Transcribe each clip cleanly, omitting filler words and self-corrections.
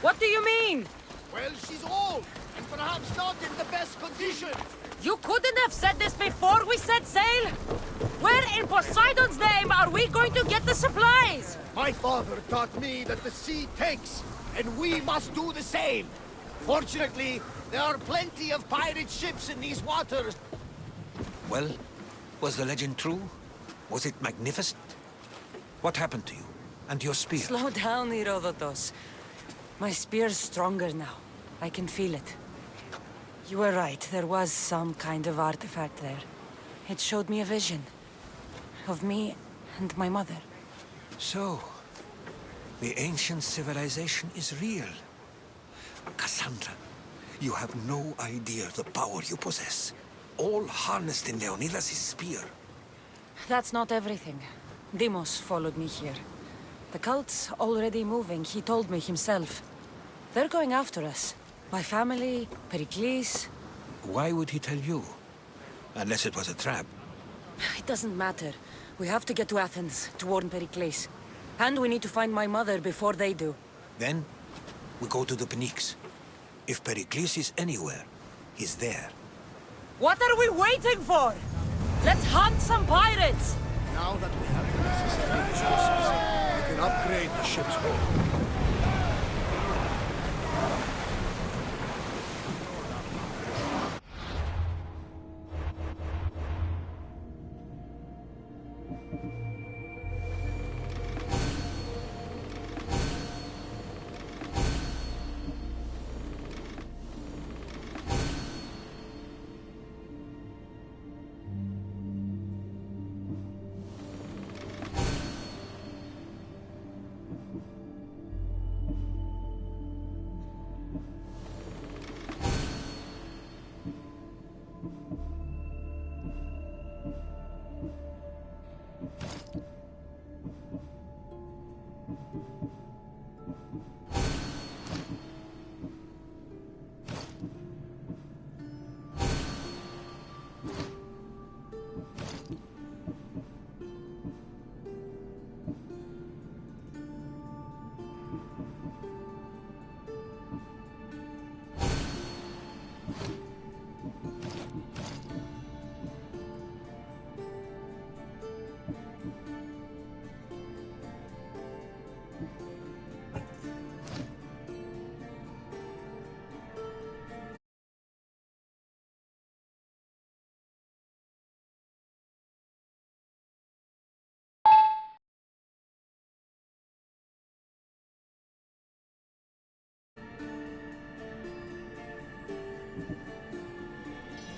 What do you mean? Well, she's old, and perhaps not in the best condition. You couldn't have said this before we set sail? Where in Poseidon's name are we going to get the supplies? My father taught me that the sea takes, and we must do the same. Fortunately, there are plenty of pirate ships in these waters. Well, was the legend true? Was it magnificent? What happened to you? And your spear? Slow down, Herodotus. My spear's stronger now. I can feel it. You were right, there was some kind of artifact there. It showed me a vision. Of me and my mother. So, the ancient civilization is real. Cassandra, you have no idea the power you possess. All harnessed in Leonidas' spear. That's not everything. Deimos followed me here. The cult's already moving, he told me himself. They're going after us. My family, Pericles. Why would he tell you? Unless it was a trap. It doesn't matter. We have to get to Athens to warn Pericles. And we need to find my mother before they do. Then, we go to the Pnyx. If Pericles is anywhere, he's there. What are we waiting for? Let's hunt some pirates! Now that we have the necessary resources, we can upgrade the ship's hull.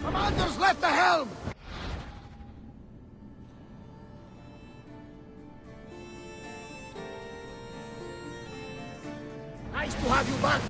Commander's left the helm! Nice to have you back!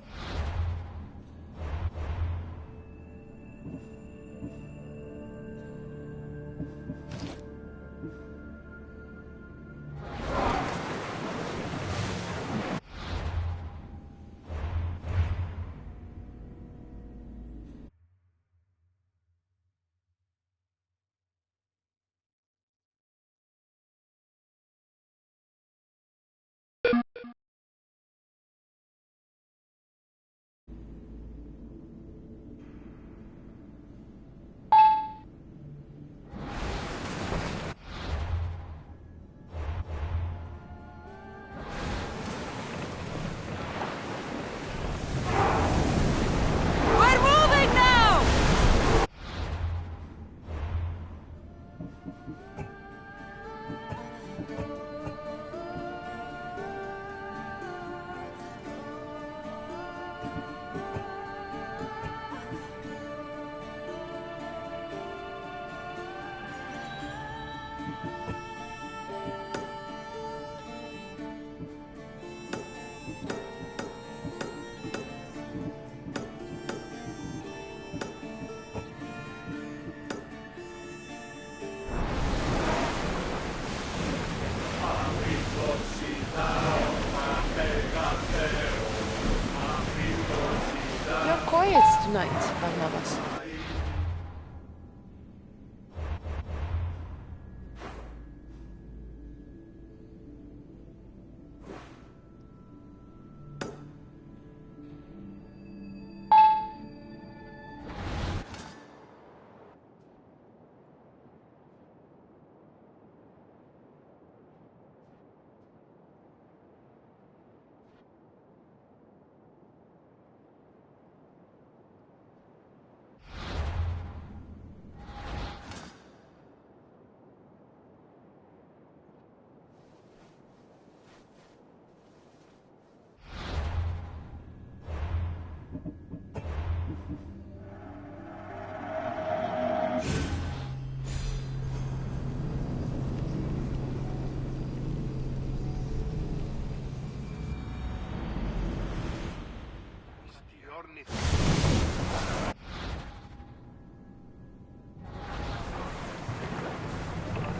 Quiet tonight, Barnabas.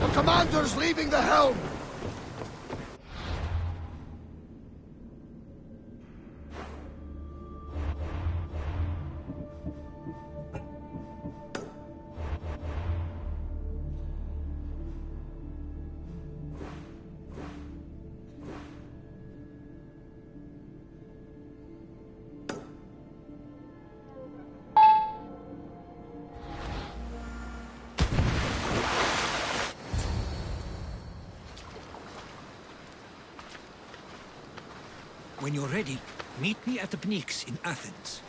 The commander's leaving the helm! When you're ready, meet me at the Pnyx in Athens.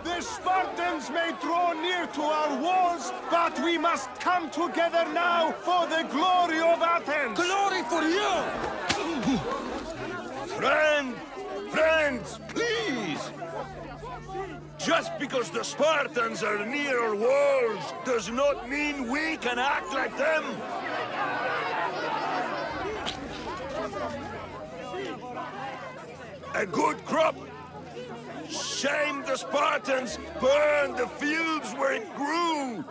The Spartans may draw near to our walls, but we must come together now for the glory of Athens! Friends, please! Just because the Spartans are near our walls does not mean we can act like them! A good crop! Shame the Spartans burned the fields where it grew!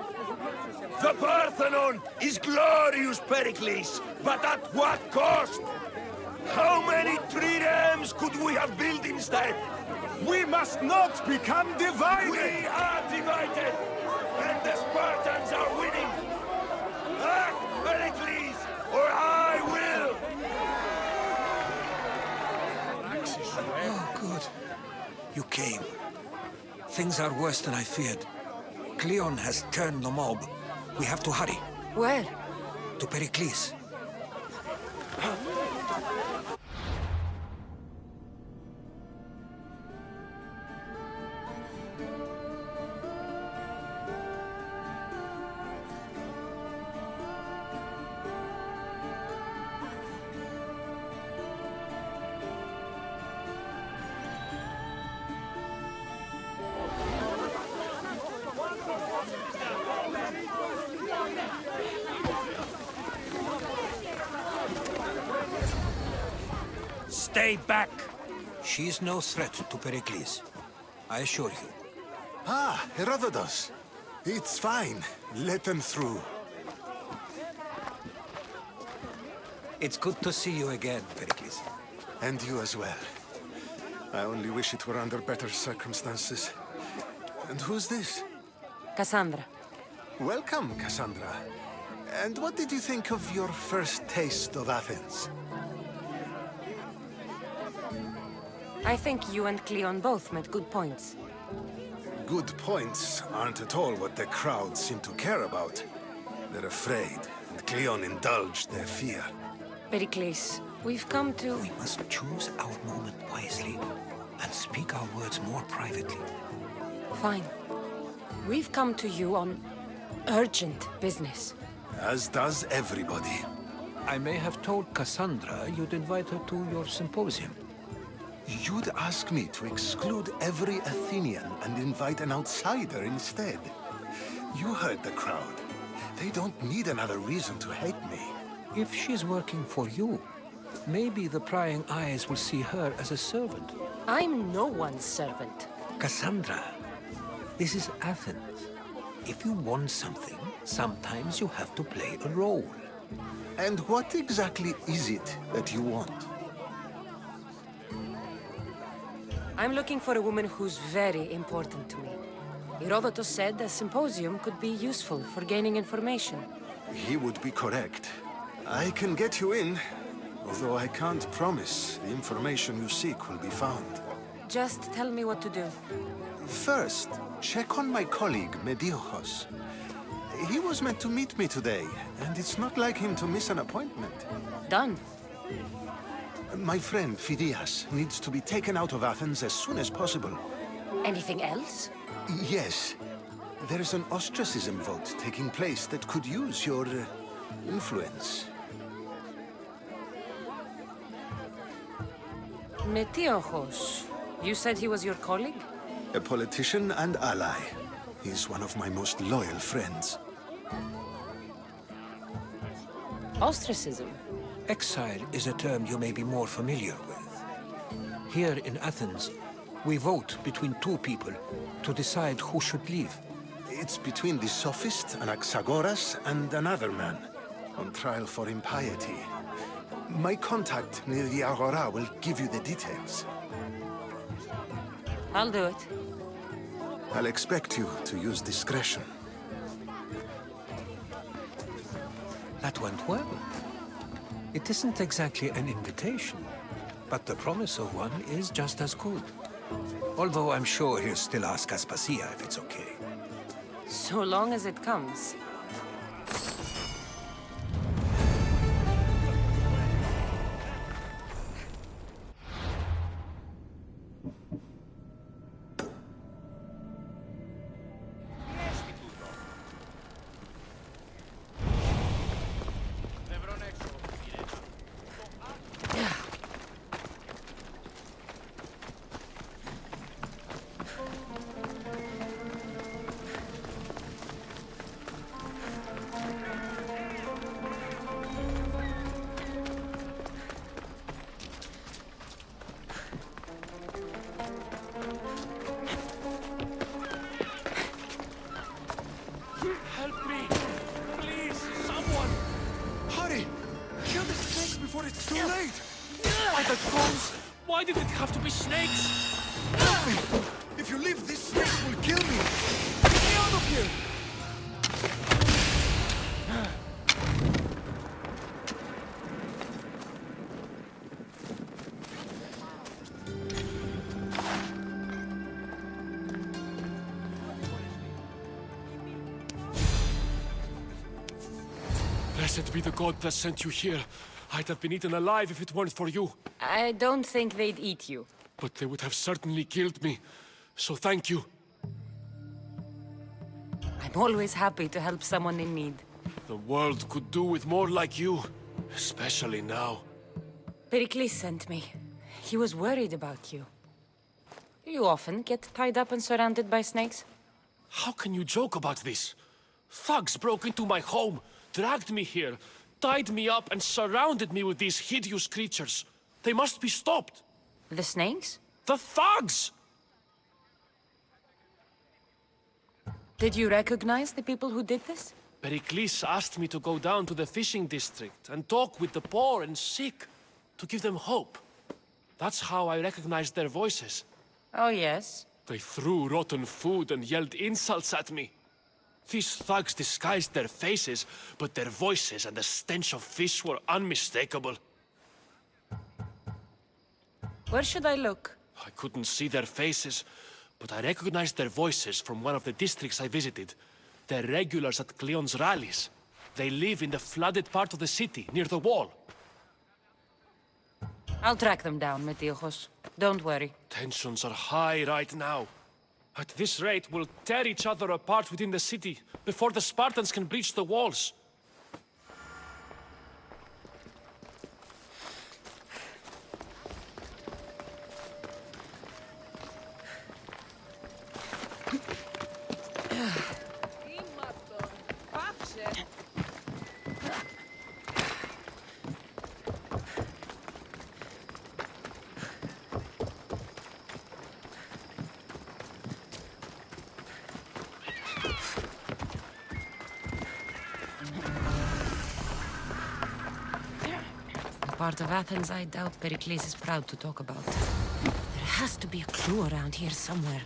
The Parthenon is glorious, Pericles, but at what cost? How many triremes could we have built instead? We must not become divided! We are divided, and the Spartans are winning! Act, Pericles, or I will! Oh, good. You came. Things are worse than I feared. Cleon has turned the mob. We have to hurry. Where? To Pericles. Stay back! She's no threat to Pericles. I assure you. Ah, Herodotus. It's fine. Let them through. It's good to see you again, Pericles. And you as well. I only wish it were under better circumstances. And who's this? Cassandra. Welcome, Cassandra. And what did you think of your first taste of Athens? I think you and Cleon both made good points. Good points aren't at all what the crowd seem to care about. They're afraid, and Cleon indulged their fear. Pericles, we've come to... We must choose our moment wisely and speak our words more privately. Fine. We've come to you on urgent business. As does everybody. I may have told Cassandra you'd invite her to your symposium. You'd ask me to exclude every Athenian and invite an outsider instead. You heard the crowd. They don't need another reason to hate me. If she's working for you, maybe the prying eyes will see her as a servant. I'm no one's servant. Cassandra, this is Athens. If you want something, sometimes you have to play a role. And what exactly is it that you want? I'm looking for a woman who's very important to me. Herodotus said a symposium could be useful for gaining information. He would be correct. I can get you in, although I can't promise the information you seek will be found. Just tell me what to do. First, check on my colleague, Mediochos. He was meant to meet me today, and it's not like him to miss an appointment. Done. My friend, Phidias, needs to be taken out of Athens as soon as possible. Anything else? Yes. There is an ostracism vote taking place that could use your influence. Metiochos. You said he was your colleague? A politician and ally. He's one of my most loyal friends. Ostracism. Exile is a term you may be more familiar with. Here in Athens, we vote between two people to decide who should leave. It's between the sophist Anaxagoras and another man, on trial for impiety. My contact near the Agora will give you the details. I'll do it. I'll expect you to use discretion. That went well. It isn't exactly an invitation, but the promise of one is just as good. Although I'm sure he'll still ask Aspasia if it's okay. So long as it comes. before it's too late! By the gods! Why did it have to be snakes? Help me! If you leave, these snakes will kill me! Get me out of here! Blessed be the god that sent you here. I'd have been eaten alive if it weren't for you. I don't think they'd eat you. But they would have certainly killed me. So thank you. I'm always happy to help someone in need. The world could do with more like you. Especially now. Pericles sent me. He was worried about you. You often get tied up and surrounded by snakes? How can you joke about this? Thugs broke into my home, dragged me here, tied me up and surrounded me with these hideous creatures. They must be stopped. The snakes? The thugs! Did you recognize the people who did this? Pericles asked me to go down to the fishing district and talk with the poor and sick, to give them hope. That's how I recognized their voices. Oh, yes. They threw rotten food and yelled insults at me. These thugs disguised their faces, but their voices and the stench of fish were unmistakable. Where should I look? I couldn't see their faces, but I recognized their voices from one of the districts I visited. They're regulars at Cleon's rallies. They live in the flooded part of the city, near the wall. I'll track them down, Metiochos. Don't worry. Tensions are high right now. At this rate, we'll tear each other apart within the city, before the Spartans can breach the walls. Part of Athens I doubt Pericles is proud to talk about. There has to be a clue around here somewhere.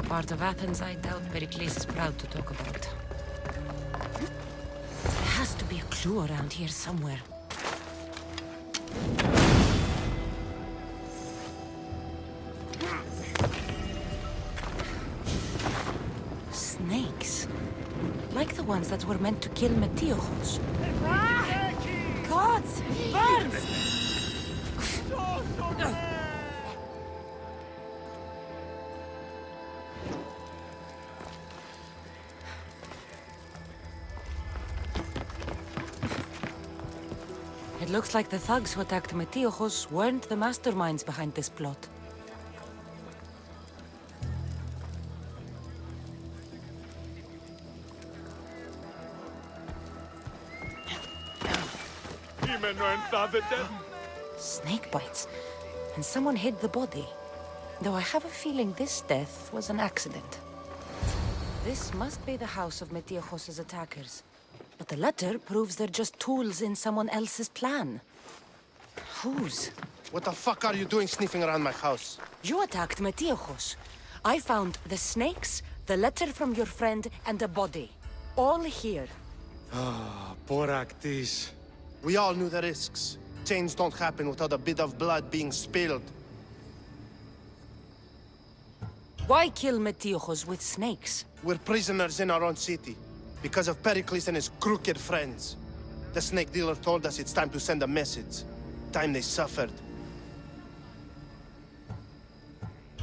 Part of Athens I doubt Pericles is proud to talk about. There has to be a clue around here somewhere. Snakes. Like the ones that were meant to kill Metiochos. Gods! Birds! It looks like the thugs who attacked Metiochos weren't the masterminds behind this plot. Snake bites. And someone hid the body. Though I have a feeling this death was an accident. This must be the house of Metiochos' attackers. But the letter proves they're just tools in someone else's plan. Whose? What the fuck are you doing sniffing around my house? You attacked Metiochos. I found the snakes, the letter from your friend, and a body. All here. We all knew the risks. Change don't happen without a bit of blood being spilled. Why kill Metiojos with snakes? We're prisoners in our own city, because of Pericles and his crooked friends. The snake dealer told us it's time to send a message. Time they suffered.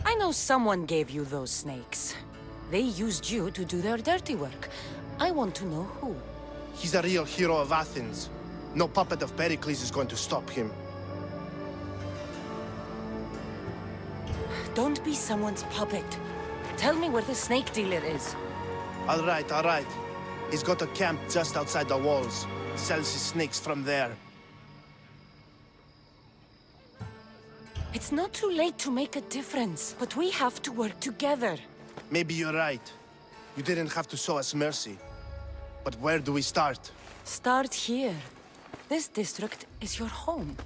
I know someone gave you those snakes. They used you to do their dirty work. I want to know who. He's a real hero of Athens. No puppet of Pericles is going to stop him. Don't be someone's puppet. Tell me where the snake dealer is. All right. He's got a camp just outside the walls. Sells his snakes from there. It's not too late to make a difference, but we have to work together. Maybe you're right. You didn't have to show us mercy. But where do we start? Start here. This district is your home.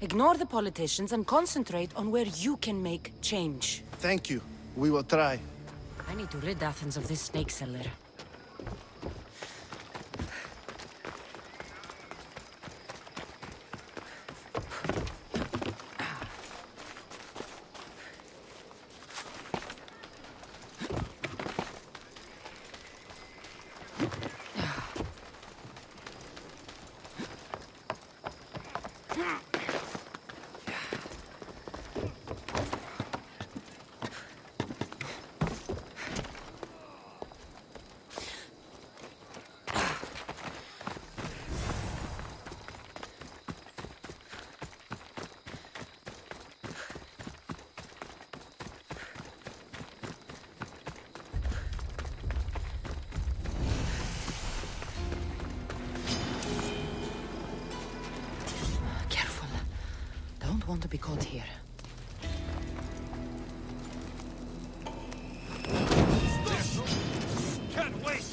Ignore the politicians and concentrate on where you can make change. Thank you. We will try. I need to rid Athens of this snake seller. Don't want to be caught here. Can't wait!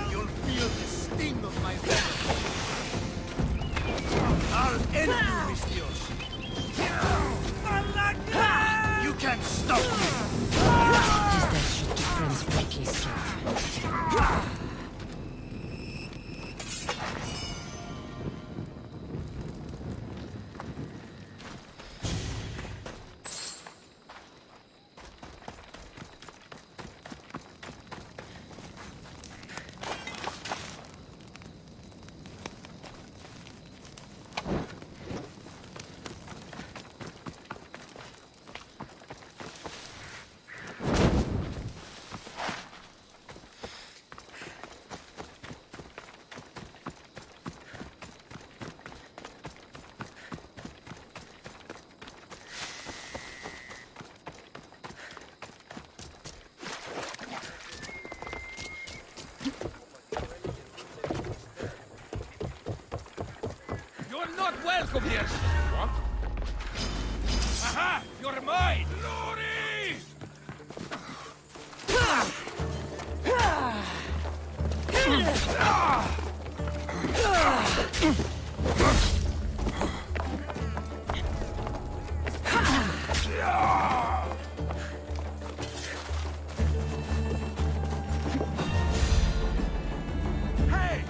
You'll feel the sting of my venom. I'll end you, Mistios. You can't stop me. His death should keep friends quickly safe. Not welcome here! What? Aha! You're mine! Glory! Hey!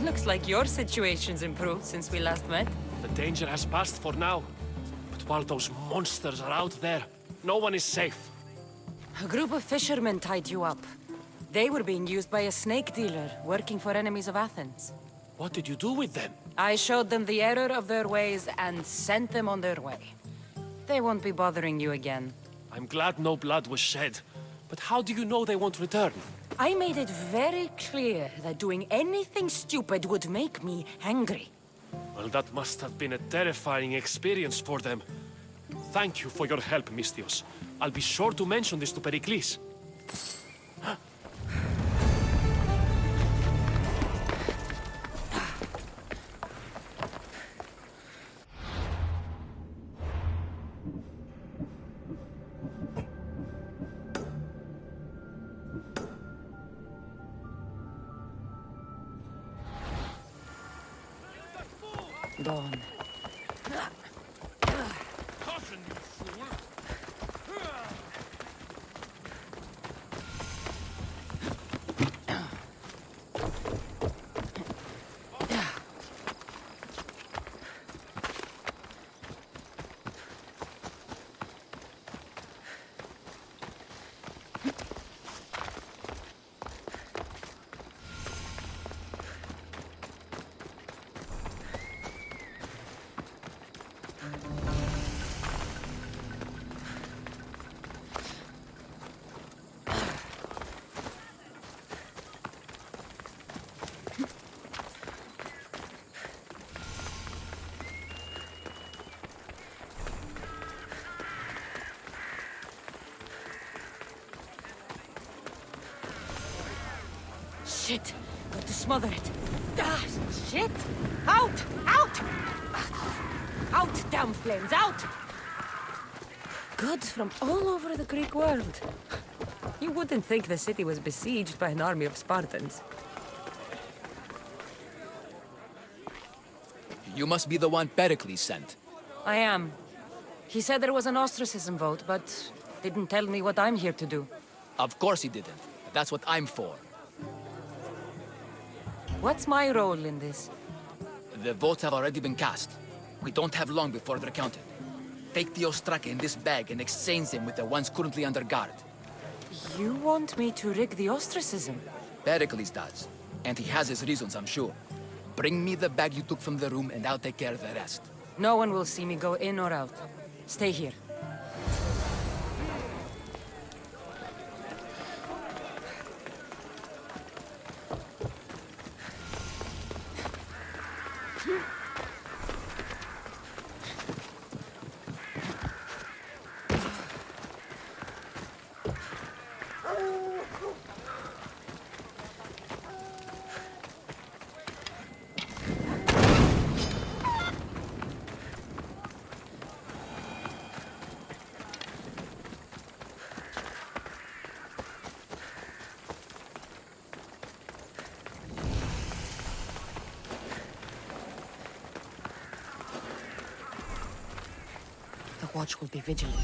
Looks like your situation's improved since we last met. The danger has passed for now. But while those monsters are out there, no one is safe. A group of fishermen tied you up. They were being used by a snake dealer, working for enemies of Athens. What did you do with them? I showed them the error of their ways and sent them on their way. They won't be bothering you again. I'm glad no blood was shed. But how do you know they won't return? I made it very clear that doing anything stupid would make me angry. Well, that must have been a terrifying experience for them. Thank you for your help, Mistios. I'll be sure to mention this to Pericles. Dawn. Caution, you fool! Shit! Got to smother it. Ah, shit! Out! Out! Out, damn flames, out! Goods from all over the Greek world. You wouldn't think the city was besieged by an army of Spartans. You must be the one Pericles sent. I am. He said there was an ostracism vote, but didn't tell me what I'm here to do. Of course he didn't. That's what I'm for. What's my role in this? The votes have already been cast. We don't have long before they're counted. Take the ostraka in this bag and exchange them with the ones currently under guard. You want me to rig the ostracism? Pericles does. And he has his reasons, I'm sure. Bring me the bag you took from the room and I'll take care of the rest. No one will see me go in or out. Stay here. The watch will be vigilant.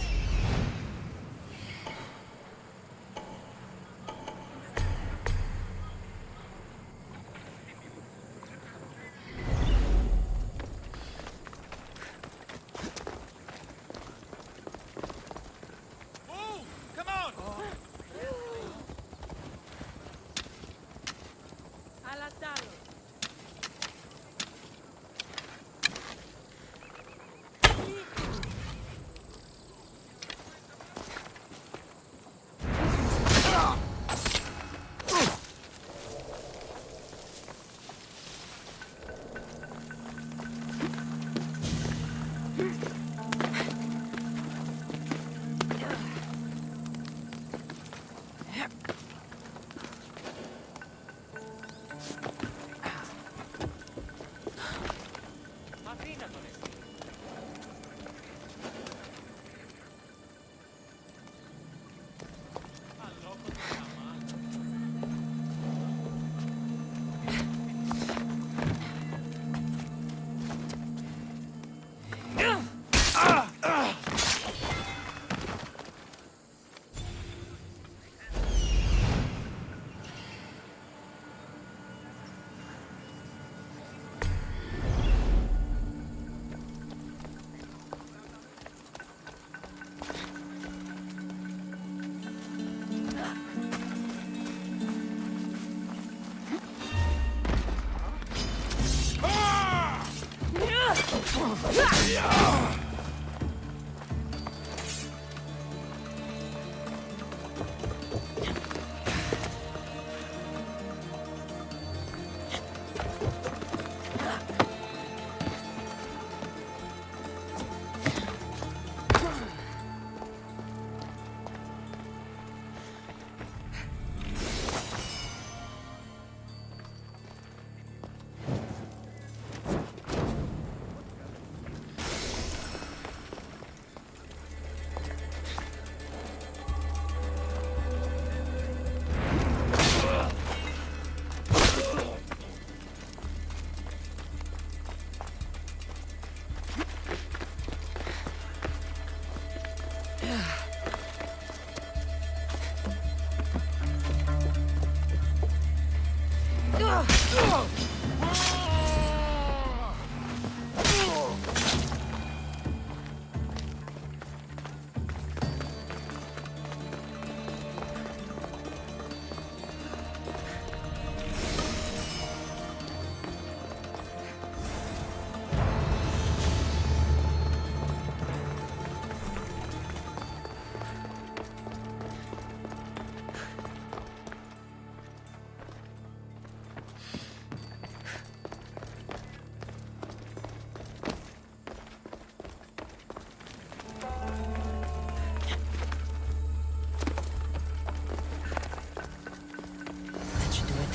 That should do it.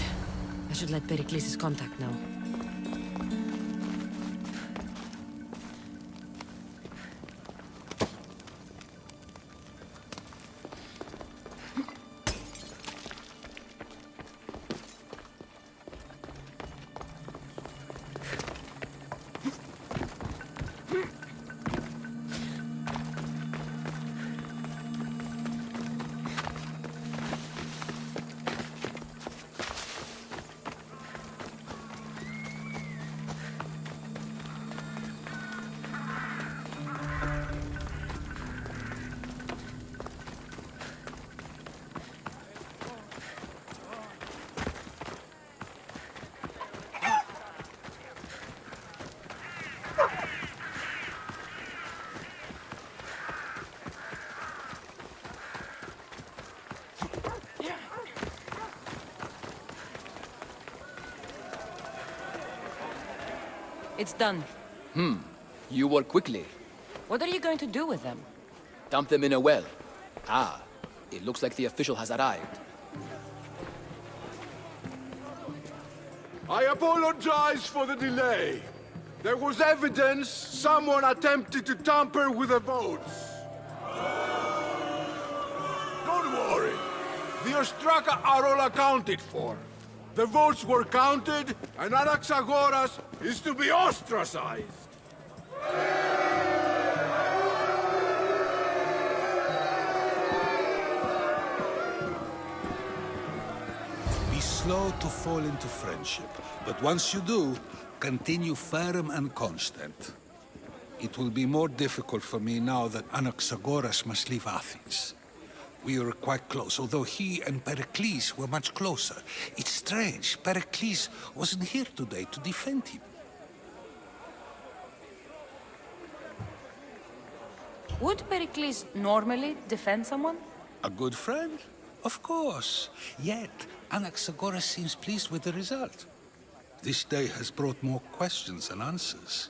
I should let Pericles' contact know. It's done. You work quickly. What are you going to do with them? Dump them in a well. Ah, it looks like the official has arrived. I apologize for the delay. There was evidence someone attempted to tamper with the votes. Don't worry. The Ostraka are all accounted for. The votes were counted, and Anaxagoras is to be ostracized. Be slow to fall into friendship, but once you do, continue firm and constant. It will be more difficult for me now that Anaxagoras must leave Athens. We were quite close, although he and Pericles were much closer. It's strange, Pericles wasn't here today to defend him. Would Pericles normally defend someone? A good friend? Of course. Yet, Anaxagoras seems pleased with the result. This day has brought more questions than answers.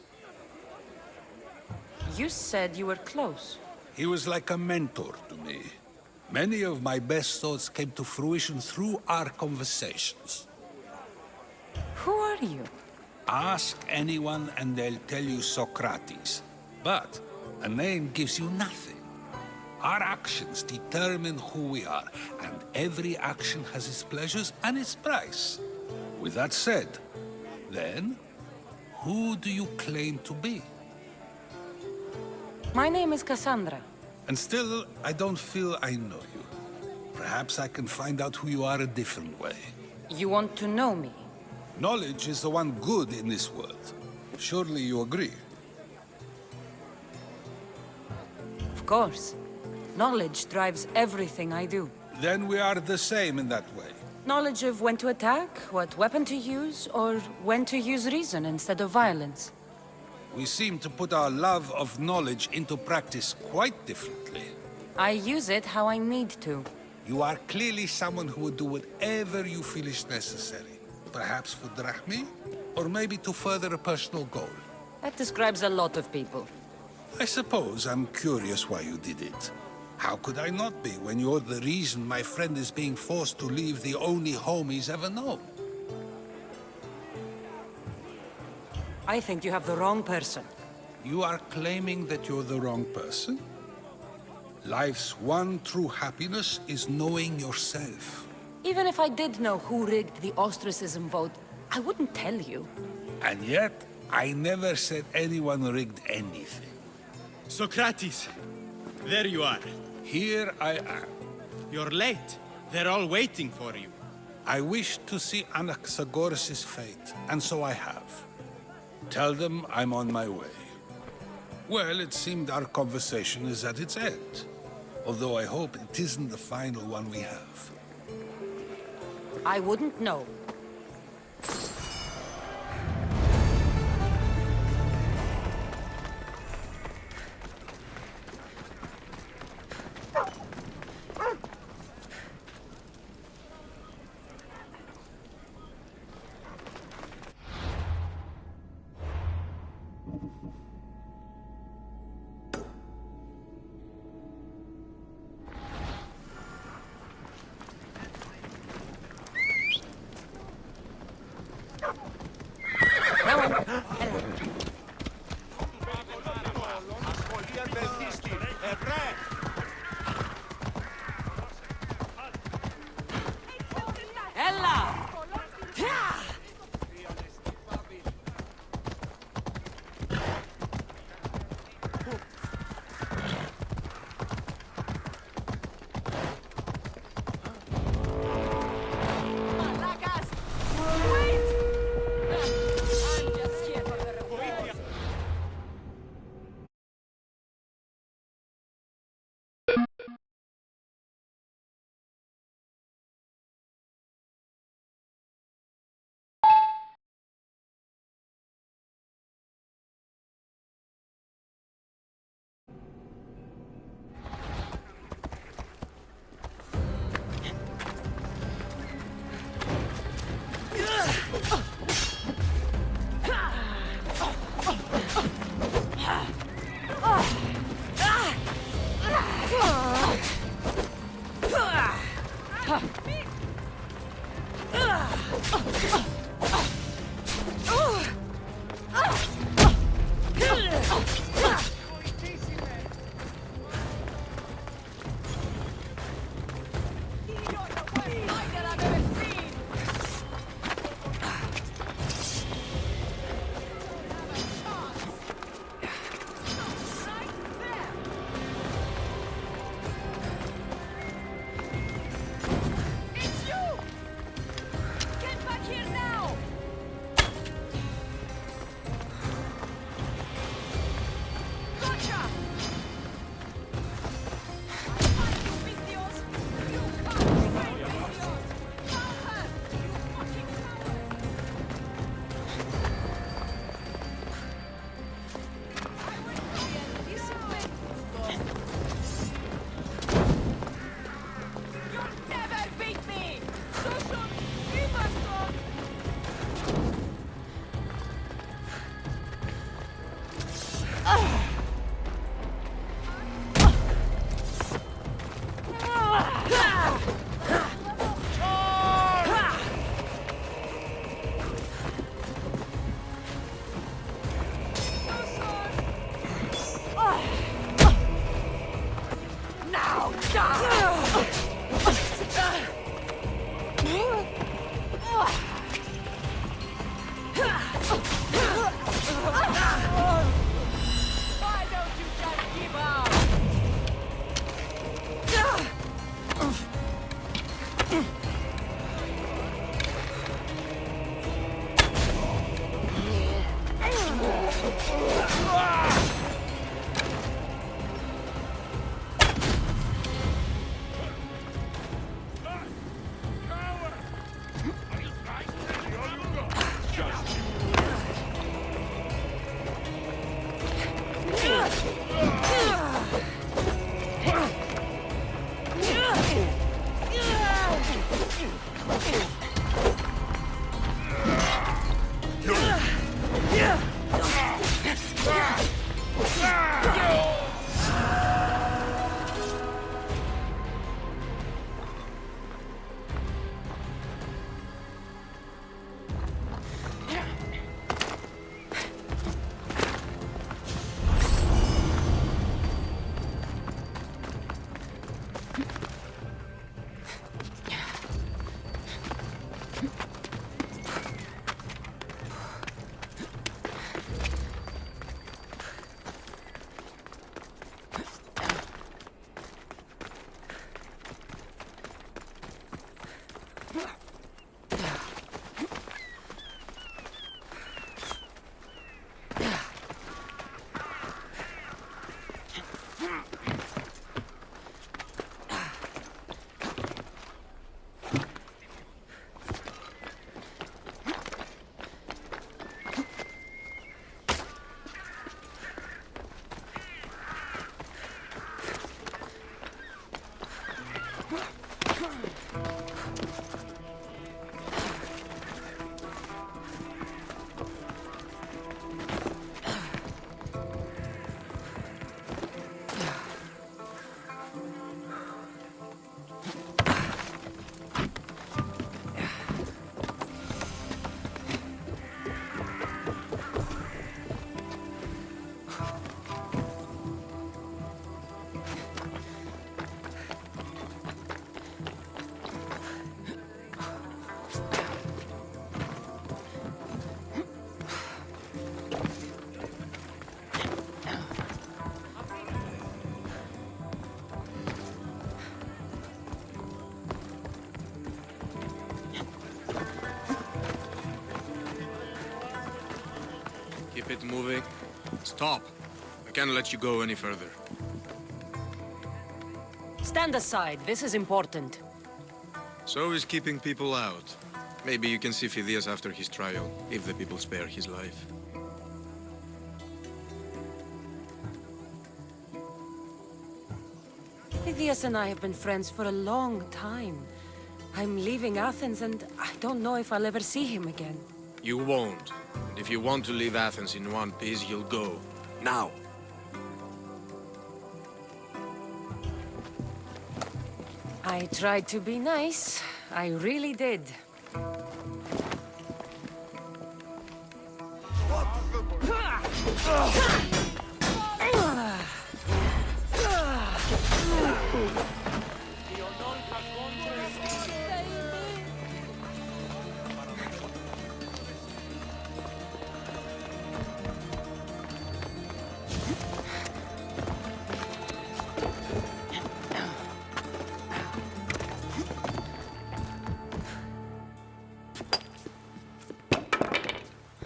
You said you were close. He was like a mentor to me. Many of my best thoughts came to fruition through our conversations. Who are you? Ask anyone and they'll tell you Socrates. But a name gives you nothing. Our actions determine who we are, and every action has its pleasures and its price. With that said, then, who do you claim to be? My name is Cassandra. And still, I don't feel I know you. Perhaps I can find out who you are a different way. You want to know me? Knowledge is the one good in this world. Surely you agree? Of course. Knowledge drives everything I do. Then we are the same in that way. Knowledge of when to attack, what weapon to use, or when to use reason instead of violence. We seem to put our love of knowledge into practice quite differently. I use it how I need to. You are clearly someone who would do whatever you feel is necessary. Perhaps for drachmi, or maybe to further a personal goal. That describes a lot of people. I suppose I'm curious why you did it. How could I not be when you're the reason my friend is being forced to leave the only home he's ever known? I think you have the wrong person. You are claiming that you're the wrong person? Life's one true happiness is knowing yourself. Even if I did know who rigged the ostracism vote, I wouldn't tell you. And yet, I never said anyone rigged anything. Socrates, there you are. Here I am. You're late. They're all waiting for you. I wish to see Anaxagoras' fate, and so I have. Tell them I'm on my way. Well, it seemed our conversation is at its end. Although I hope it isn't the final one we have. I wouldn't know. Keep it moving. Stop. I can't let you go any further. Stand aside. This is important. So is keeping people out. Maybe you can see Phidias after his trial, if the people spare his life. Phidias and I have been friends for a long time. I'm leaving Athens and I don't know if I'll ever see him again. You won't. And if you want to leave Athens in one piece, you'll go. Now. I tried to be nice. I really did.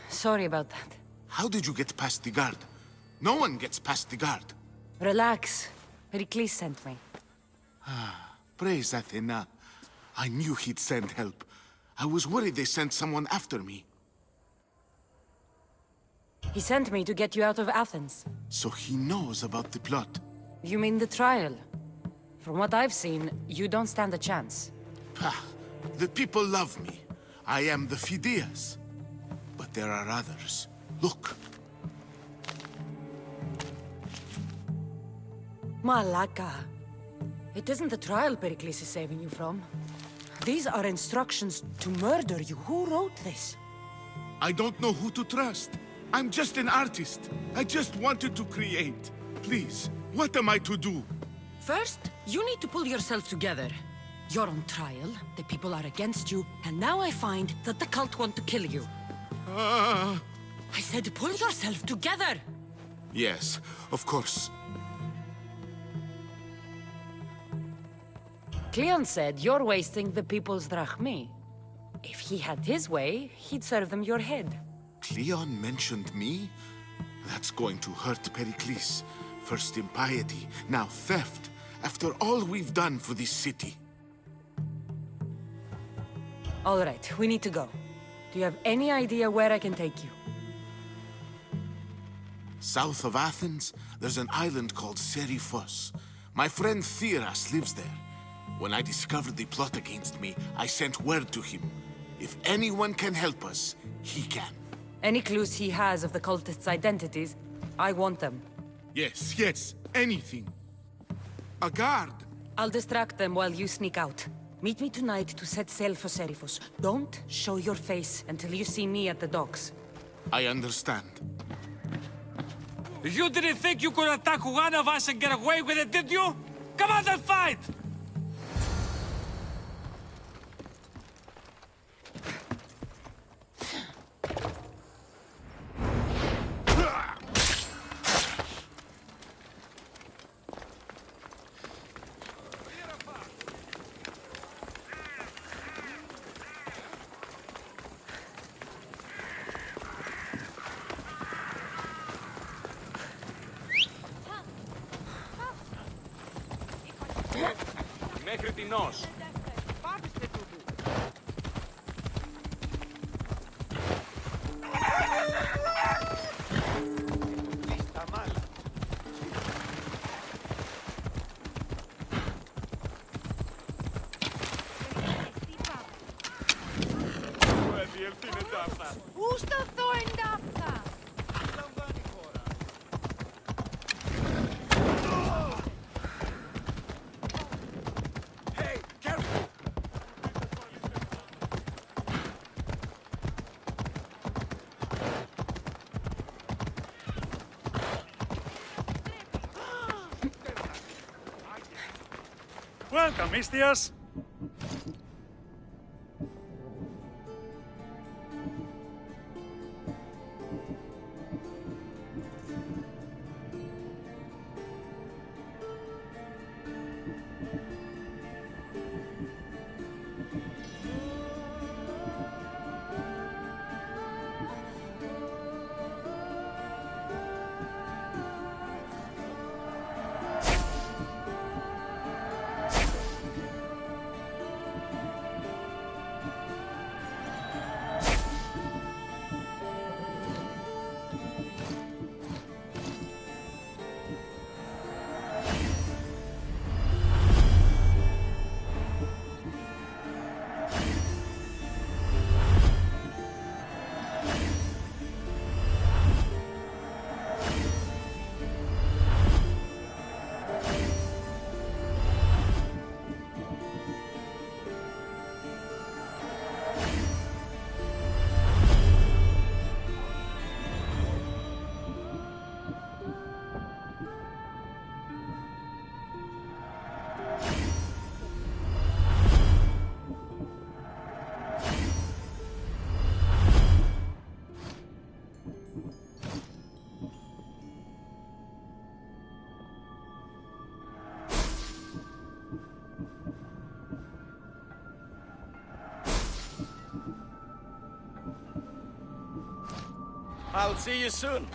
Sorry about that. How did you get past the guard? No one gets past the guard. Relax. Pericles sent me. Praise Athena. I knew he'd send help. I was worried they sent someone after me. He sent me to get you out of Athens. So he knows about the plot. You mean the trial? From what I've seen, you don't stand a chance. Pah, the people love me. I am the Phidias. But there are others. Look. Malaka. It isn't the trial Pericles is saving you from. These are instructions to murder you. Who wrote this? I don't know who to trust. I'm just an artist. I just wanted to create. Please, what am I to do? First, you need to pull yourself together. You're on trial, the people are against you, and now I find that the cult want to kill you. I said pull yourself together! Yes, of course. Cleon said you're wasting the people's drachmi. If he had his way, he'd serve them your head. Cleon mentioned me? That's going to hurt Pericles. First impiety, now theft. After all we've done for this city. All right, we need to go. Do you have any idea where I can take you? South of Athens, there's an island called Seriphos. My friend Theras lives there. When I discovered the plot against me, I sent word to him. If anyone can help us, he can. Any clues he has of the cultists' identities, I want them. Yes, anything. A guard. I'll distract them while you sneak out. Meet me tonight to set sail for Seriphos. Don't show your face until you see me at the docks. I understand. You didn't think you could attack one of us and get away with it, did you? Come on and fight! Μέχρι τινός. Πού στο θόρυν αυτά! Welcome, Istias. I'll see you soon.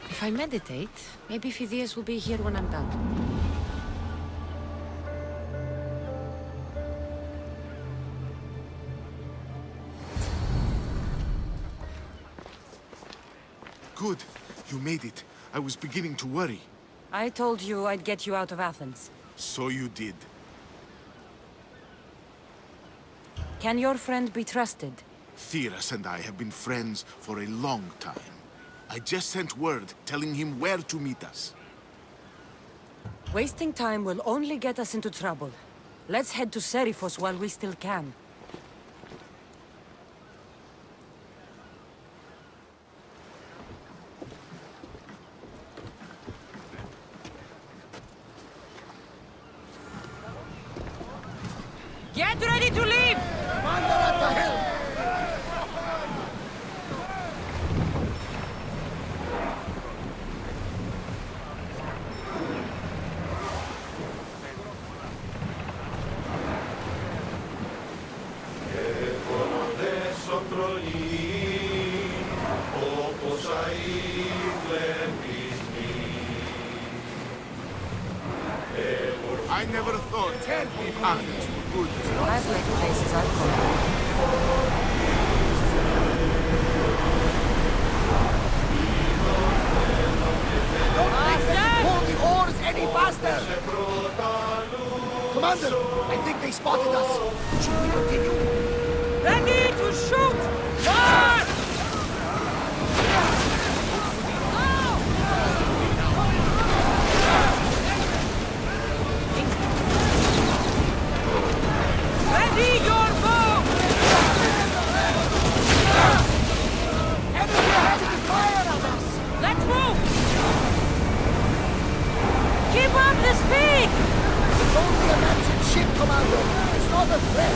If I meditate, maybe Phidias will be here when I'm done. Good. You made it. I was beginning to worry. I told you I'd get you out of Athens. So you did. Can your friend be trusted? Theras and I have been friends for a long time. I just sent word telling him where to meet us. Wasting time will only get us into trouble. Let's head to Seriphos while we still can. Get ready to leave! Commander at the helm! I never thought Athens were good. I've left places I've gone. Don't make them pull the oars any faster! Commander, I think they spotted us. Should we continue? Ready to shoot! Fire! Ready your bow! Enemy ahead of the fire at us! Let's move! Keep up the speed! It's only a merchant ship, Commander. It's not a threat.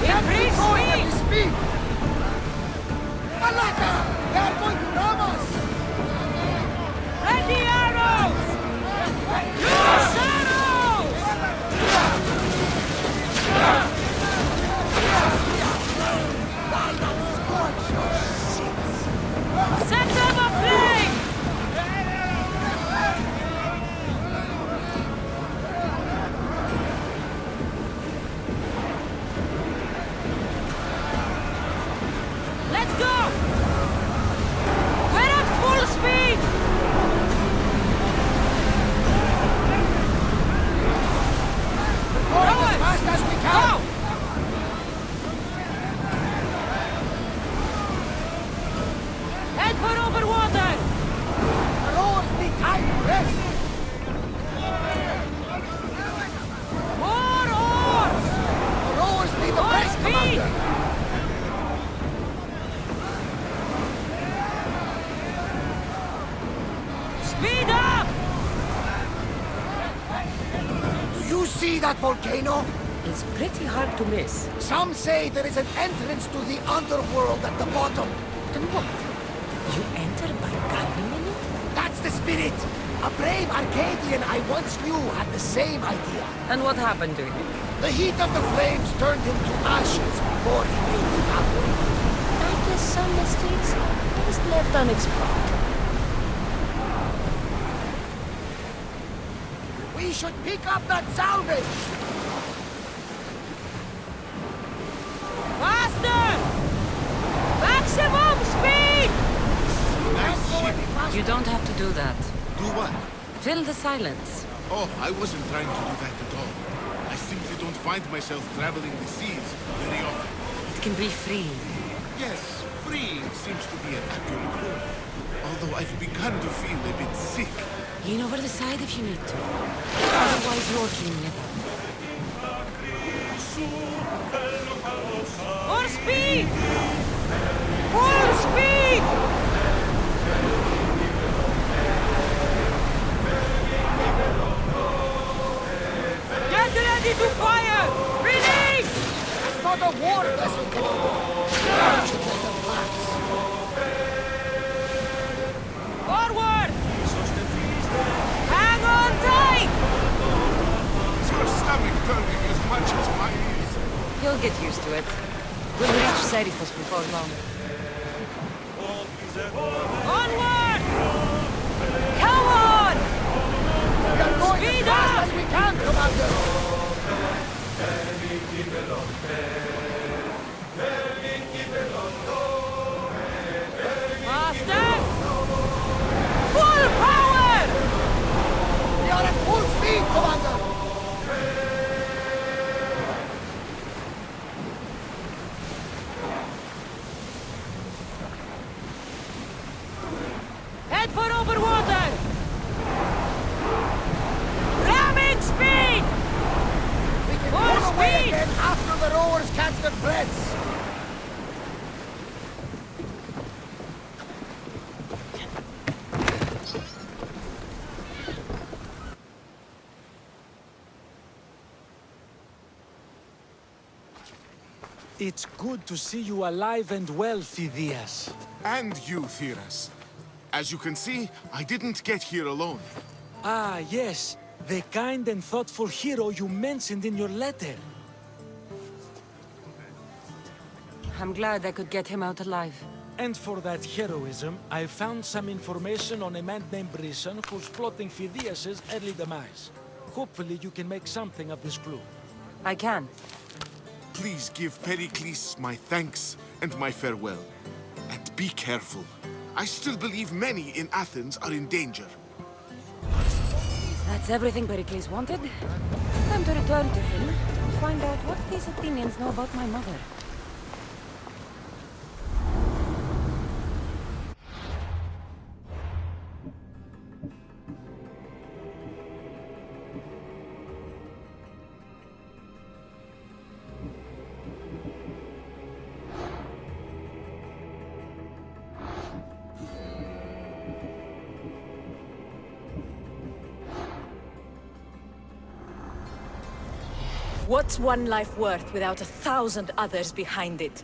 Increase Going at speed! this speed! Malaka! They are going to ram us! Ready arrows! Use arrows! Set them aflame! Let's go! see that volcano? It's pretty hard to miss. Some say there is an entrance to the underworld at the bottom. And what? You enter by diving in it? That's the spirit! A brave Arcadian I once knew had the same idea. And what happened to him? The heat of the flames turned him to ashes before he made it halfway. I guess some mistakes are best left unexplored. We should pick up that salvage! Faster! Maximum speed! Nice ship. You don't have to do that. Do what? Fill the silence. Oh, I wasn't trying to do that at all. I simply don't find myself traveling the seas very often. It can be freeing. Yes, freeing seems to be an accurate word. Although I've begun to feel a bit sick. Lean over the side if you need to. Otherwise, you're cleaning it up. More speed! Full speed! Get ready to fire! Release! It's not a war vessel, Commander. Should let them pass. Forward! Hang on tight! Is your stomach turning as much as mine is? You'll get used to it. We'll reach Serifus before long. Onward! Come on! We are going Speed as fast up! as we can, Commander! Faster! Full power! We are at full speed, Commander! Head for over water! Ramming speed! We can Full pull away speed! again after the rowers catch their breaths. It's good to see you alive and well, Phidias. And you, Theras. As you can see, I didn't get here alone. Ah, yes. The kind and thoughtful hero you mentioned in your letter. I'm glad I could get him out alive. And for that heroism, I found some information on a man named Brisson who's plotting Phidias' early demise. Hopefully you can make something of this clue. I can. Please give Pericles my thanks and my farewell. And be careful. I still believe many in Athens are in danger. That's everything Pericles wanted. Time to return to him and find out what these Athenians know about my mother. What's one life worth without 1,000 others behind it?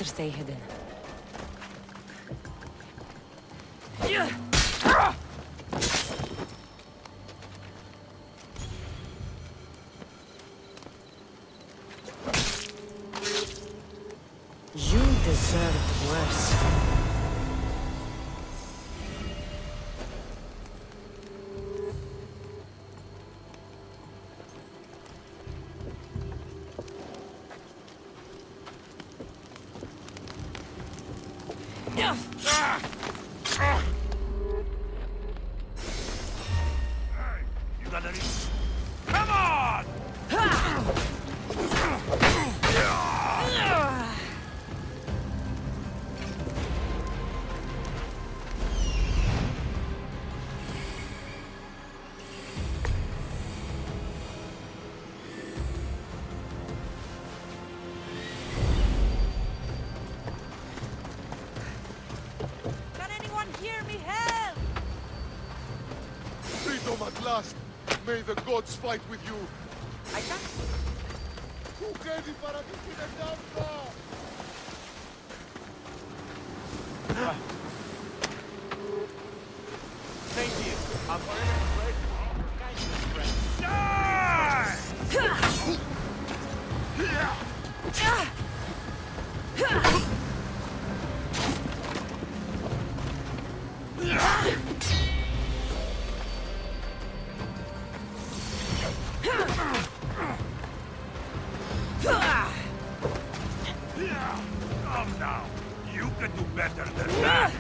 better stay hidden. You deserved worse. You got any? Come on! Can anyone hear me? Help! Freedom at last! May the gods fight with you! I can't. Thank you. I'm forever grateful for kindness, friend. Come now. You can do better than that.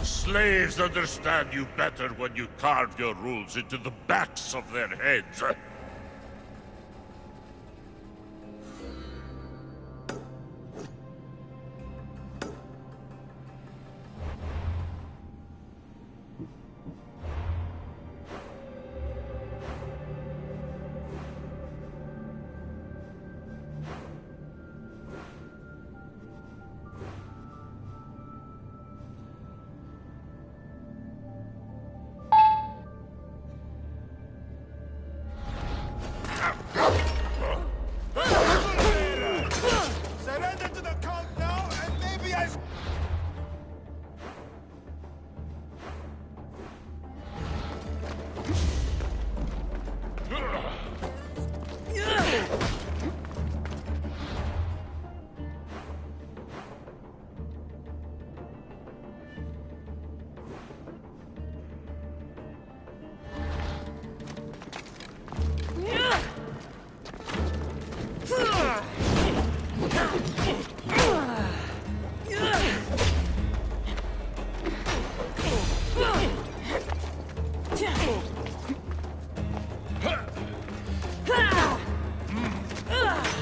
Slaves understand you better when you carve your rules into the backs of their heads. Surrender to the cult now, and maybe I...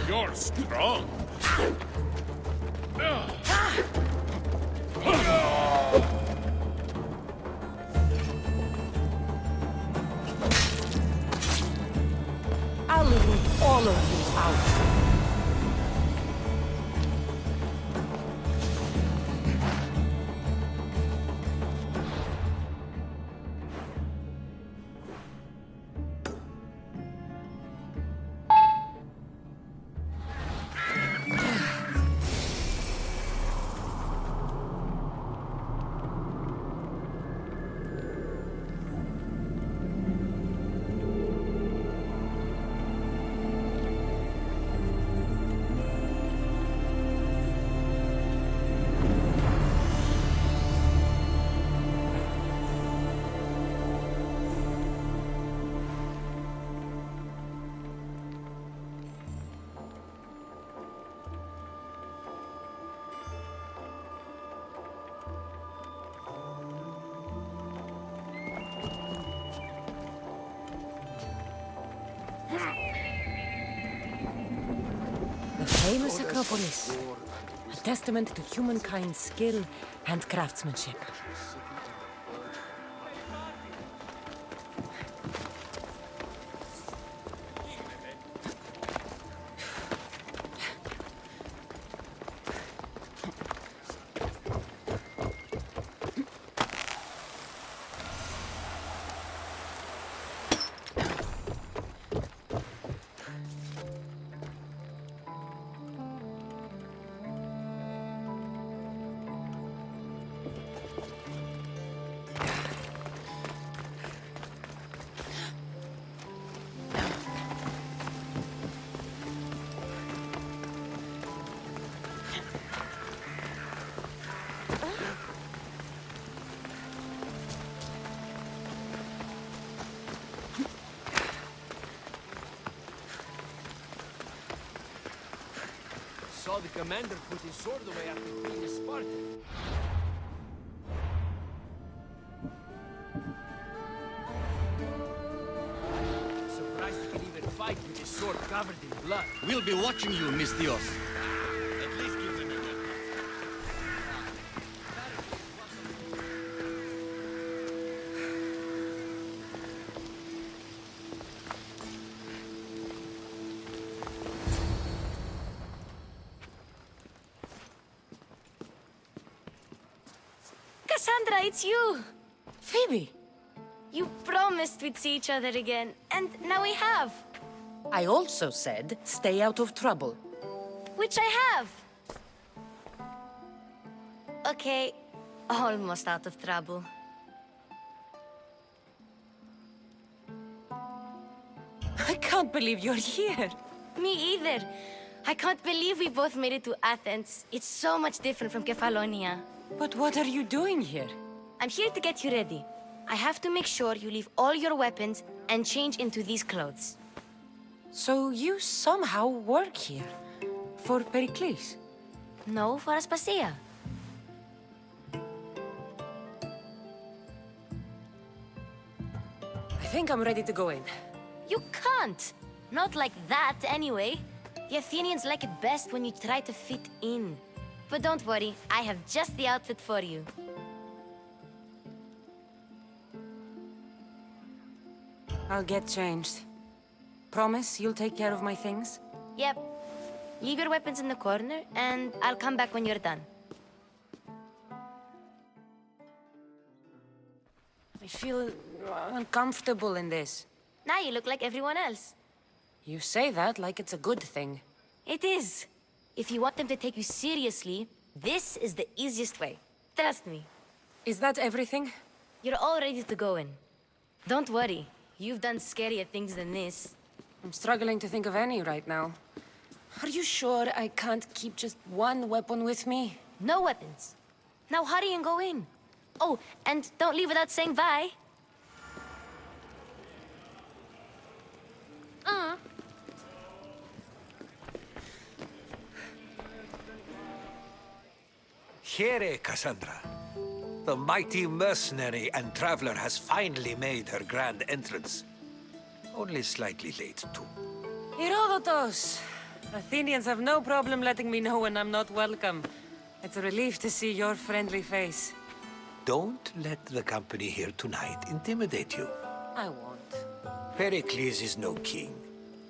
You're strong. I'll root all of you out. famous Acropolis. A testament to humankind's skill and craftsmanship. Saw the commander put his sword away after being a Spartan. Surprised he can even fight with his sword covered in blood. We'll be watching you, Miss Dios. Cassandra, it's you! Phoebe! You promised we'd see each other again, and now we have. I also said, stay out of trouble. Which I have. Okay, almost out of trouble. I can't believe you're here. Me either. I can't believe we both made it to Athens. It's so much different from Kefalonia. But what are you doing here? I'm here to get you ready. I have to make sure you leave all your weapons and change into these clothes. So you somehow work here? For Pericles? No, for Aspasia. I think I'm ready to go in. You can't! Not like that, anyway. The Athenians like it best when you try to fit in. But don't worry, I have just the outfit for you. I'll get changed. Promise you'll take care of my things? Yep. Leave your weapons in the corner, and I'll come back when you're done. I feel uncomfortable in this. Now you look like everyone else. You say that like it's a good thing. It is. If you want them to take you seriously, this is the easiest way. Trust me. Is that everything? You're all ready to go in. Don't worry. You've done scarier things than this. I'm struggling to think of any right now. Are you sure I can't keep just one weapon with me? No weapons. Now hurry and go in. Oh, and don't leave without saying bye. Here, Cassandra. The mighty mercenary and traveler has finally made her grand entrance. Only slightly late, too. Herodotus! Athenians have no problem letting me know when I'm not welcome. It's a relief to see your friendly face. Don't let the company here tonight intimidate you. I won't. Pericles is no king.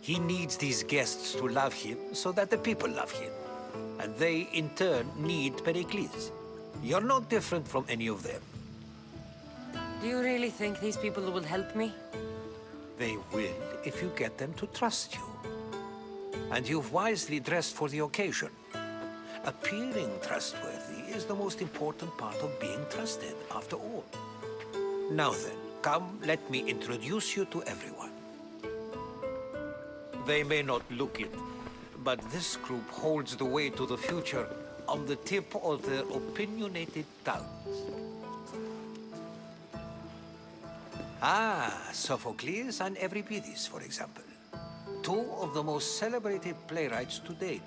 He needs these guests to love him so that the people love him. And they, in turn, need Pericles. You're no different from any of them. Do you really think these people will help me? They will if you get them to trust you. And you've wisely dressed for the occasion. Appearing trustworthy is the most important part of being trusted, after all. Now then, come, let me introduce you to everyone. They may not look it, but this group holds the way to the future on the tip of their opinionated tongues. Ah, Sophocles and Euripides, for example. Two of the most celebrated playwrights to date.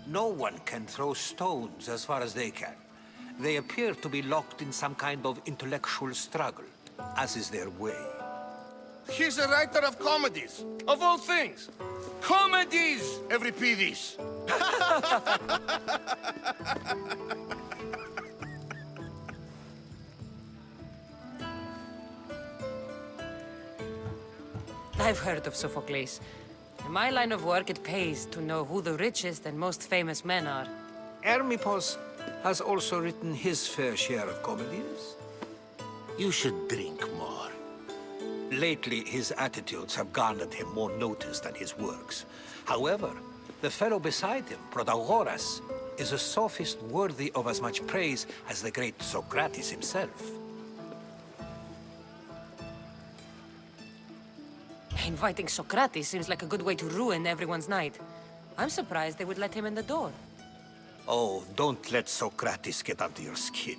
No one can throw stones as far as they can. They appear to be locked in some kind of intellectual struggle, as is their way. He's a writer of comedies, of all things. Comedies, Euripides. I've heard of Sophocles. In my line of work, it pays to know who the richest and most famous men are. Hermippos has also written his fair share of comedies. You should drink more. Lately, his attitudes have garnered him more notice than his works. However, the fellow beside him, Protagoras, is a sophist worthy of as much praise as the great Socrates himself. Inviting Socrates seems like a good way to ruin everyone's night. I'm surprised they would let him in the door. Oh, don't let Socrates get under your skin.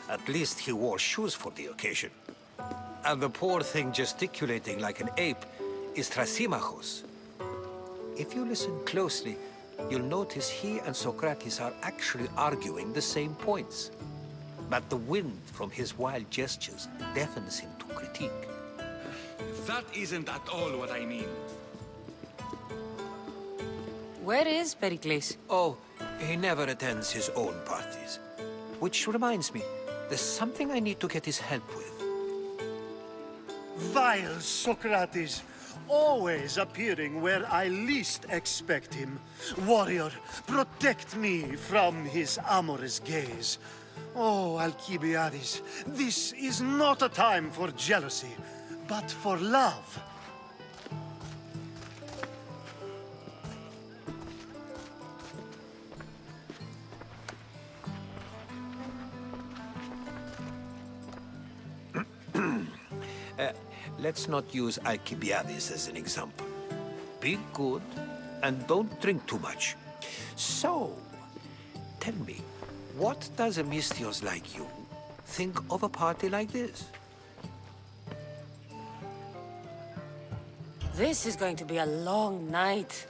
At least he wore shoes for the occasion. And the poor thing gesticulating like an ape is Thrasymachos. If you listen closely, you'll notice he and Socrates are actually arguing the same points. But the wind from his wild gestures deafens him to critique. That isn't at all what I mean. Where is Pericles? Oh, he never attends his own parties. Which reminds me, there's something I need to get his help with. Vile Socrates, always appearing where I least expect him. Warrior, protect me from his amorous gaze. Oh, Alcibiades, this is not a time for jealousy, but for love. Let's not use Alcibiades as an example. Be good and don't drink too much. So, tell me, what does a Misthios like you think of a party like this? This is going to be a long night.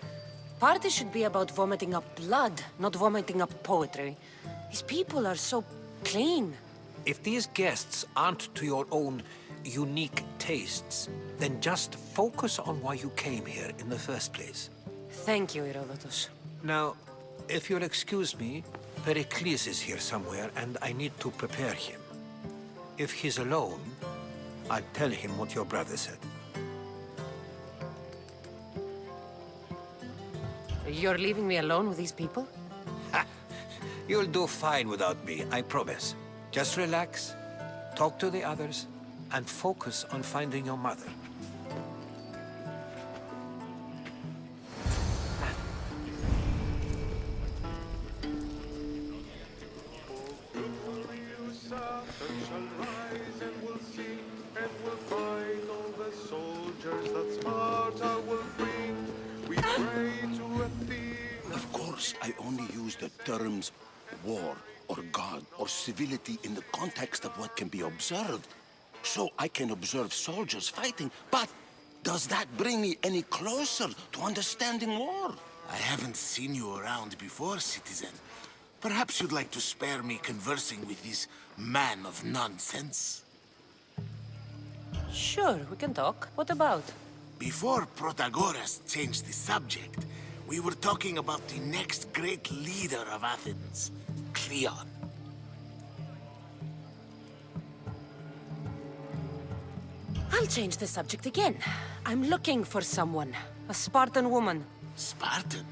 Party should be about vomiting up blood, not vomiting up poetry. These people are so clean. If these guests aren't to your own unique tastes, then just focus on why you came here in the first place. Thank you, Herodotus. Now, if you'll excuse me, Pericles is here somewhere and I need to prepare him. If he's alone, I'll tell him what your brother said. You're leaving me alone with these people? You'll do fine without me, I promise. Just relax, talk to the others, and focus on finding your mother. Of course, I only use the terms war or God or civility in the context of what can be observed. So I can observe soldiers fighting, but does that bring me any closer to understanding war? I haven't seen you around before, citizen. Perhaps you'd like to spare me conversing with this man of nonsense? Sure, we can talk. What about? Before Protagoras changed the subject, we were talking about the next great leader of Athens, Cleon. I'll change the subject again. I'm looking for someone. A Spartan woman. Spartan?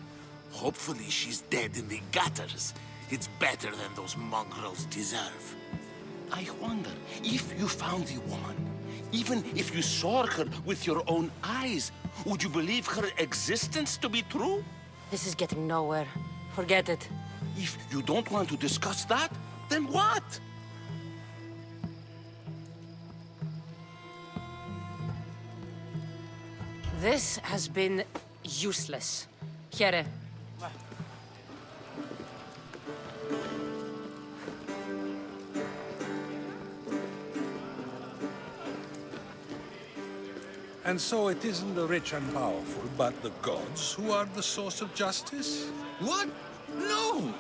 Hopefully she's dead in the gutters. It's better than those mongrels deserve. I wonder, if you found the woman, even if you saw her with your own eyes, would you believe her existence to be true? This is getting nowhere. Forget it. If you don't want to discuss that, then what? This has been useless. Here. And so it isn't the rich and powerful, but the gods who are the source of justice? What? No!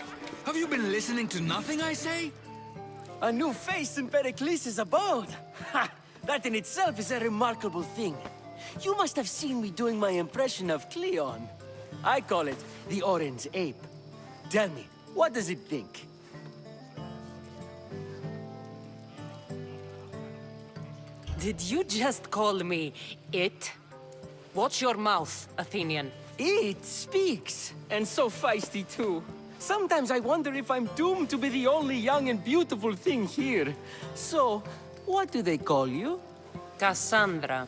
Have you been listening to nothing I say? A new face in Pericles' abode! Ha! That in itself is a remarkable thing. You must have seen me doing my impression of Cleon. I call it the orange ape. Tell me, what does it think? Did you just call me it? Watch your mouth, Athenian. It speaks, and so feisty too. Sometimes I wonder if I'm doomed to be the only young and beautiful thing here. So, what do they call you? Cassandra.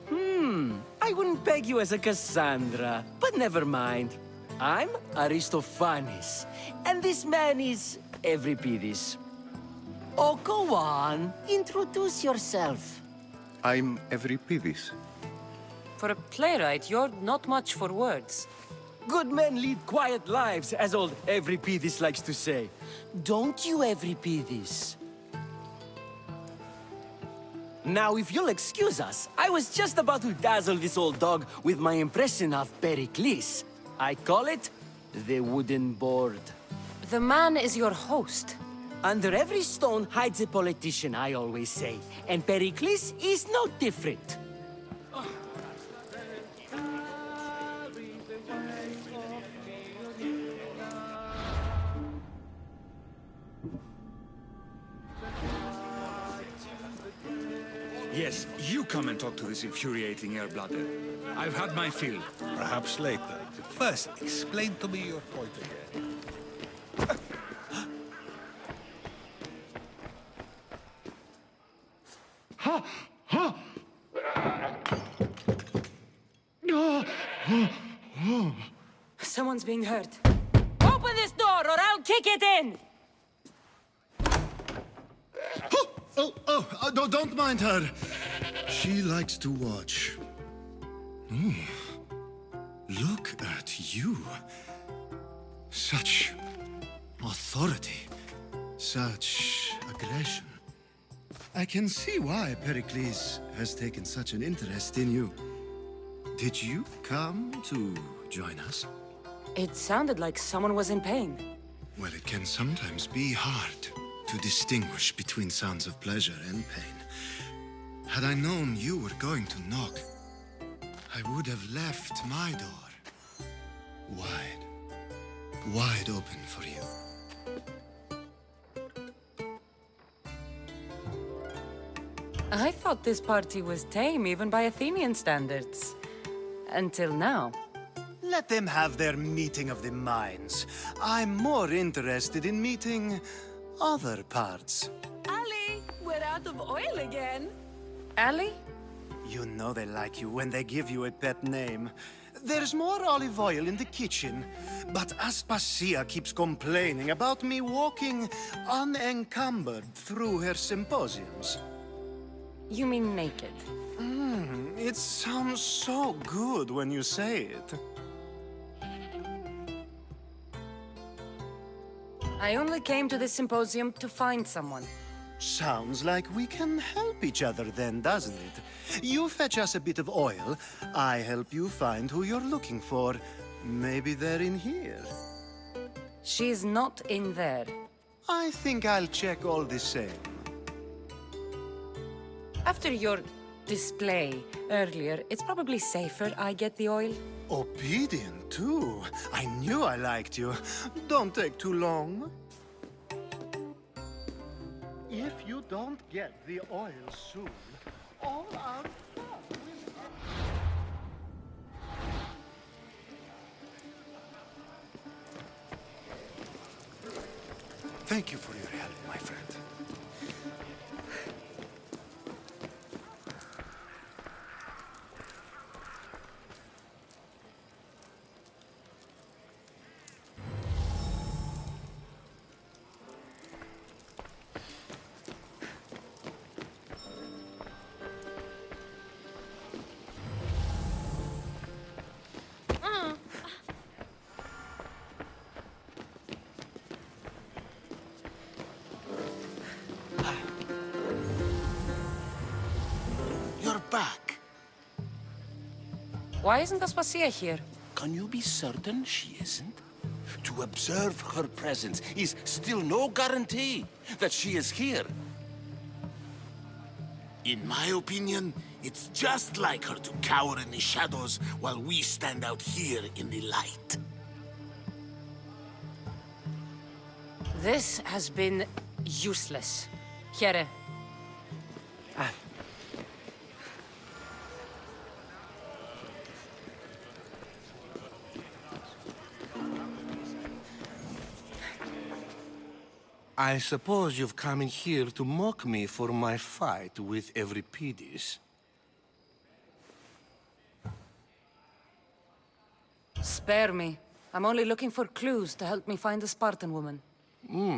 I wouldn't peg you as a Cassandra, but never mind. I'm Aristophanes, and this man is Euripides. Oh, go on. Introduce yourself. I'm Euripides. For a playwright, you're not much for words. Good men lead quiet lives, as old Euripides likes to say. Don't you, Euripides? Now, if you'll excuse us, I was just about to dazzle this old dog with my impression of Pericles. I call it the wooden board. The man is your host. Under every stone hides a politician, I always say. And Pericles is no different. Yes, you come and talk to this infuriating air-blooded. I've had my fill. Perhaps later. First, explain to me your point again. Someone's being hurt. Open this door or I'll kick it in! Don't mind her. She likes to watch. Look at you. Such authority. Such aggression. I can see why Pericles has taken such an interest in you. Did you come to join us? It sounded like someone was in pain. Well, it can sometimes be hard to distinguish between sounds of pleasure and pain. Had I known you were going to knock, I would have left my door wide open for you. I thought this party was tame even by Athenian standards. Until now. Let them have their meeting of the minds. I'm more interested in meeting other parts. Ali, we're out of oil again. Ali? You know they like you when they give you a pet name. There's more olive oil in the kitchen, but Aspasia keeps complaining about me walking unencumbered through her symposiums. You mean naked? It sounds so good when you say it. I only came to this symposium to find someone. Sounds like we can help each other then, doesn't it? You fetch us a bit of oil, I help you find who you're looking for. Maybe they're in here. She's not in there. I think I'll check all the same. After your display earlier, it's probably safer I get the oil. Obedient, too. I knew I liked you. Don't take too long. If you don't get the oil soon, all our fun will... Thank you for your help, my friend. You're back. Why isn't Aspasia here? Can you be certain she isn't? To observe her presence is still no guarantee that she is here. In my opinion, It's just like her to cower in the shadows while we stand out here in the light. This has been useless. Here. I suppose you've come in here to mock me for my fight with Euripides. Spare me. I'm only looking for clues to help me find a Spartan woman.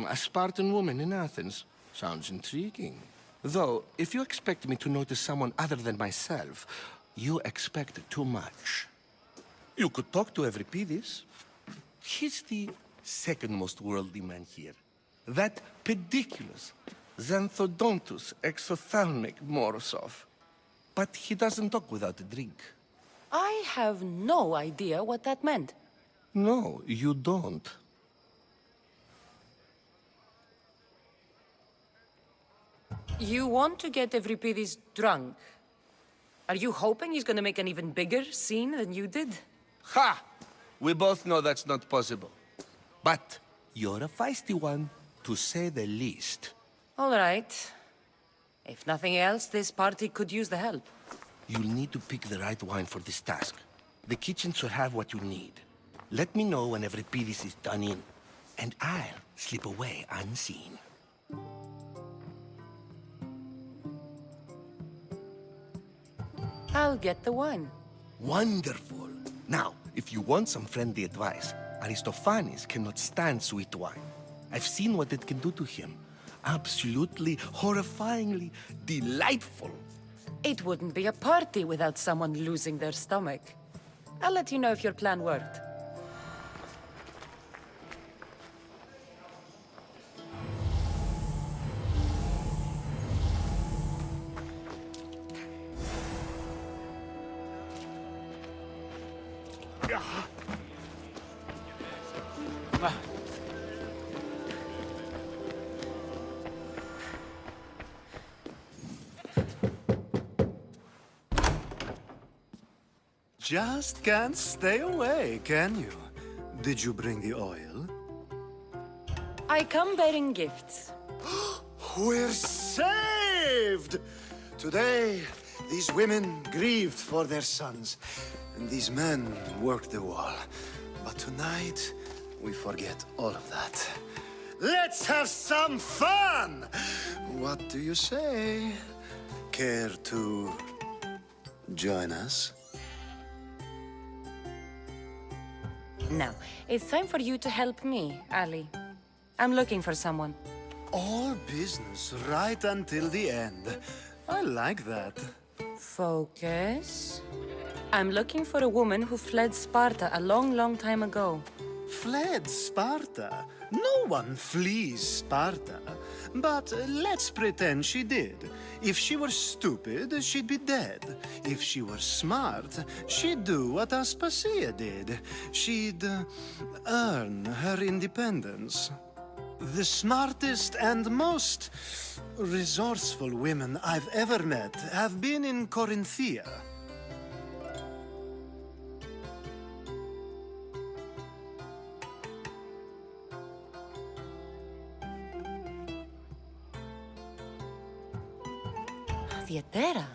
A Spartan woman in Athens. Sounds intriguing. Though, if you expect me to notice someone other than myself, you expect too much. You could talk to Euripides. He's the second most worldly man here. That pediculous Xanthodontus exophthalmic Morosov. But he doesn't talk without a drink. I have no idea what that meant. No, you don't. You want to get Euripides drunk? Are you hoping he's gonna make an even bigger scene than you did? Ha! We both know that's not possible. But you're a feisty one, to say the least. All right. If nothing else, this party could use the help. You'll need to pick the right wine for this task. The kitchen should have what you need. Let me know when Euripides is done in, and I'll slip away unseen. I'll get the wine. Wonderful. Now, if you want some friendly advice, Aristophanes cannot stand sweet wine. I've seen what it can do to him. Absolutely, horrifyingly delightful. It wouldn't be a party without someone losing their stomach. I'll let you know if your plan worked. Just can't stay away, can you? Did you bring the oil? I come bearing gifts. We're saved! Today, these women grieved for their sons, and these men worked the wall. But tonight, we forget all of that. Let's have some fun! What do you say? Care to join us? Now, it's time for you to help me, Ali. I'm looking for someone. All business right until the end. I like that. Focus. I'm looking for a woman who fled Sparta a long, long time ago. Fled Sparta? No one flees Sparta. But let's pretend she did. If she were stupid, she'd be dead. If she were smart, she'd do what Aspasia did. She'd earn her independence. The smartest and most resourceful women I've ever met have been in Corinthia. Theatera.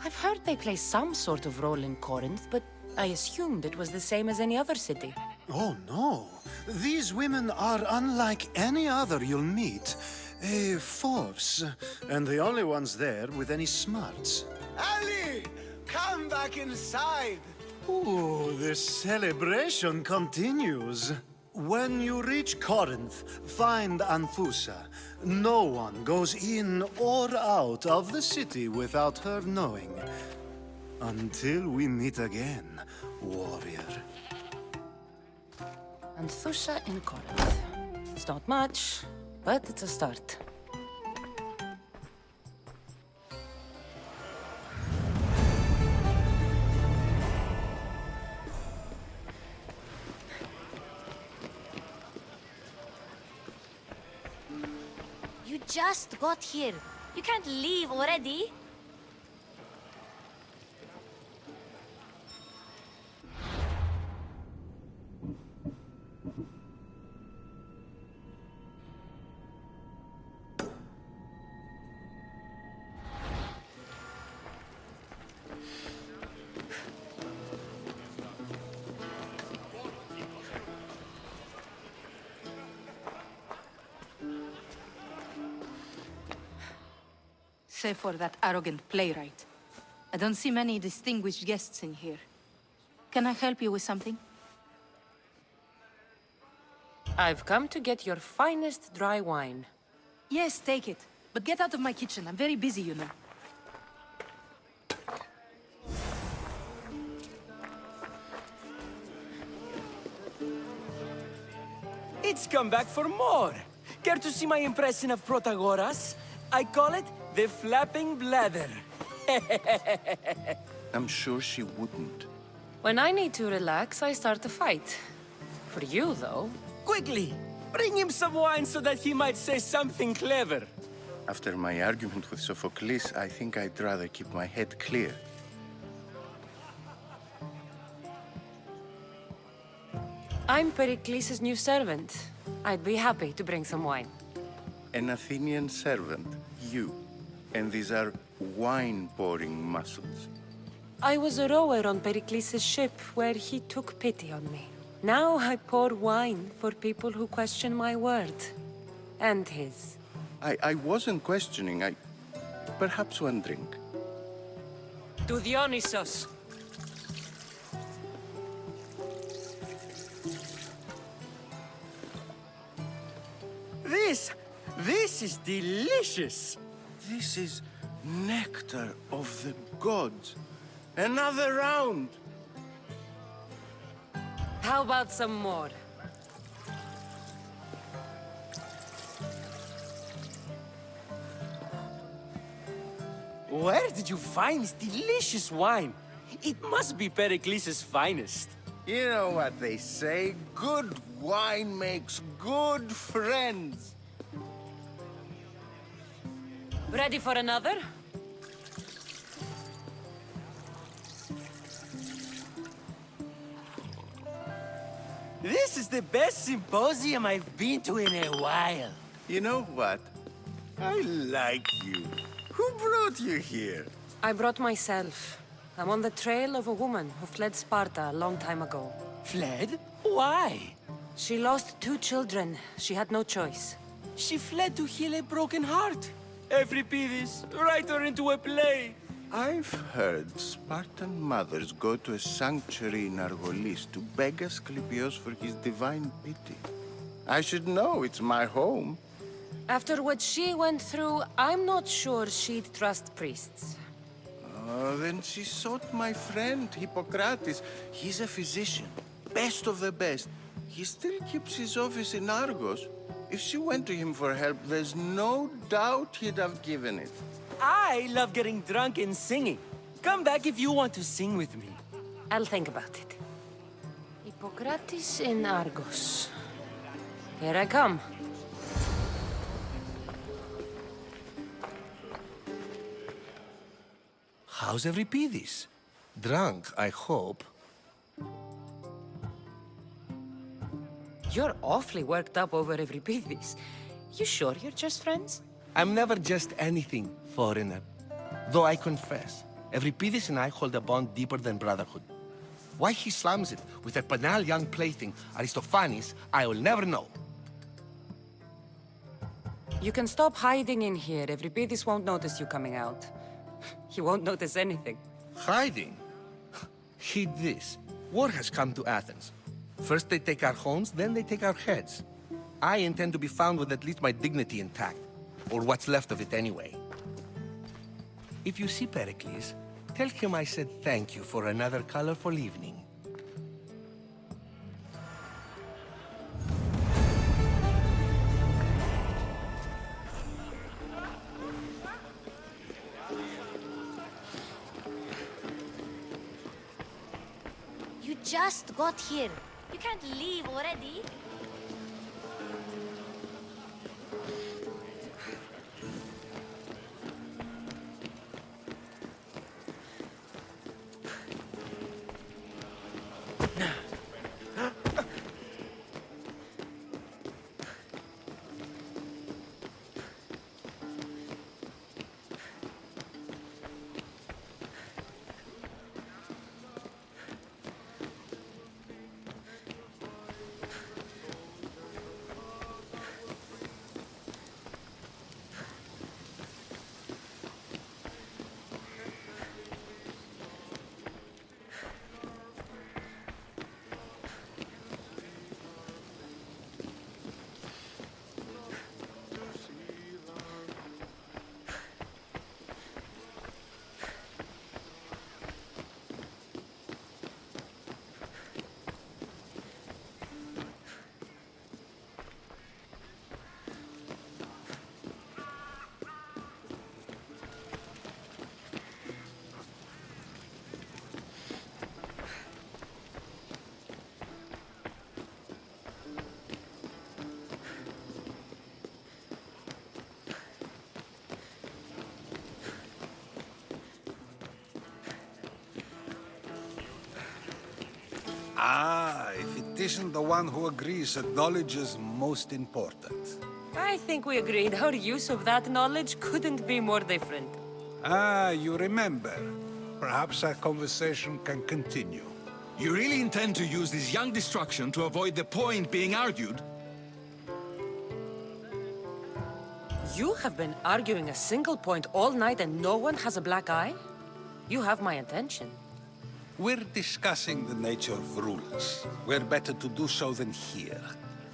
I've heard they play some sort of role in Corinth, but I assumed it was the same as any other city. Oh, no. These women are unlike any other you'll meet. A force, and the only ones there with any smarts. Ali! Come back inside! Ooh, the celebration continues. When you reach Corinth, find Anthusa. No one goes in or out of the city without her knowing. Until we meet again, warrior. Anthusa in Corinth. It's not much, but it's a start. You just got here. You can't leave already. Save for that arrogant playwright. I don't see many distinguished guests in here. Can I help you with something? I've come to get your finest dry wine. Yes, take it. But get out of my kitchen. I'm very busy, you know. It's come back for more. Care to see my impression of Protagoras? I call it the flapping bladder. I'm sure she wouldn't. When I need to relax, I start a fight. For you, though. Quickly, bring him some wine so that he might say something clever. After my argument with Sophocles, I think I'd rather keep my head clear. I'm Pericles' new servant. I'd be happy to bring some wine. An Athenian servant, you. And these are wine-pouring muscles. I was a rower on Pericles' ship where he took pity on me. Now I pour wine for people who question my word. And his. I wasn't questioning. Perhaps one drink. To Dionysos. This is delicious. This is nectar of the gods. Another round. How about some more? Where did you find this delicious wine? It must be Pericles' finest. You know what they say, good wine makes good friends. Ready for another? This is the best symposium I've been to in a while. You know what? I like you. Who brought you here? I brought myself. I'm on the trail of a woman who fled Sparta a long time ago. Fled? Why? She lost 2 children. She had no choice. She fled to heal a broken heart. Euripides, write her into a play. I've heard Spartan mothers go to a sanctuary in Argolis to beg Asclepios for his divine pity. I should know, it's my home. After what she went through, I'm not sure she'd trust priests. Oh, then she sought my friend, Hippocrates. He's a physician, best of the best. He still keeps his office in Argos. If she went to him for help, there's no doubt he'd have given it. I love getting drunk and singing. Come back if you want to sing with me. I'll think about it. Hippocrates in Argos. Here I come. How's Euripides? Drunk, I hope. You're awfully worked up over Euripides. You sure you're just friends? I'm never just anything, foreigner. Though I confess, Euripides and I hold a bond deeper than brotherhood. Why he slams it with a banal young plaything, Aristophanes, I will never know. You can stop hiding in here. Euripides won't notice you coming out. He won't notice anything. Hiding? Heed this. War has come to Athens. First they take our homes, then they take our heads. I intend to be found with at least my dignity intact. Or what's left of it anyway. If you see Pericles, tell him I said thank you for another colorful evening. You just got here. You can't leave already. It isn't the one who agrees that knowledge is most important. I think we agreed our use of that knowledge couldn't be more different. Ah, you remember. Perhaps our conversation can continue. You really intend to use this young destruction to avoid the point being argued? You have been arguing a single point all night and no one has a black eye? You have my attention. We're discussing the nature of rulers. Where better to do so than here?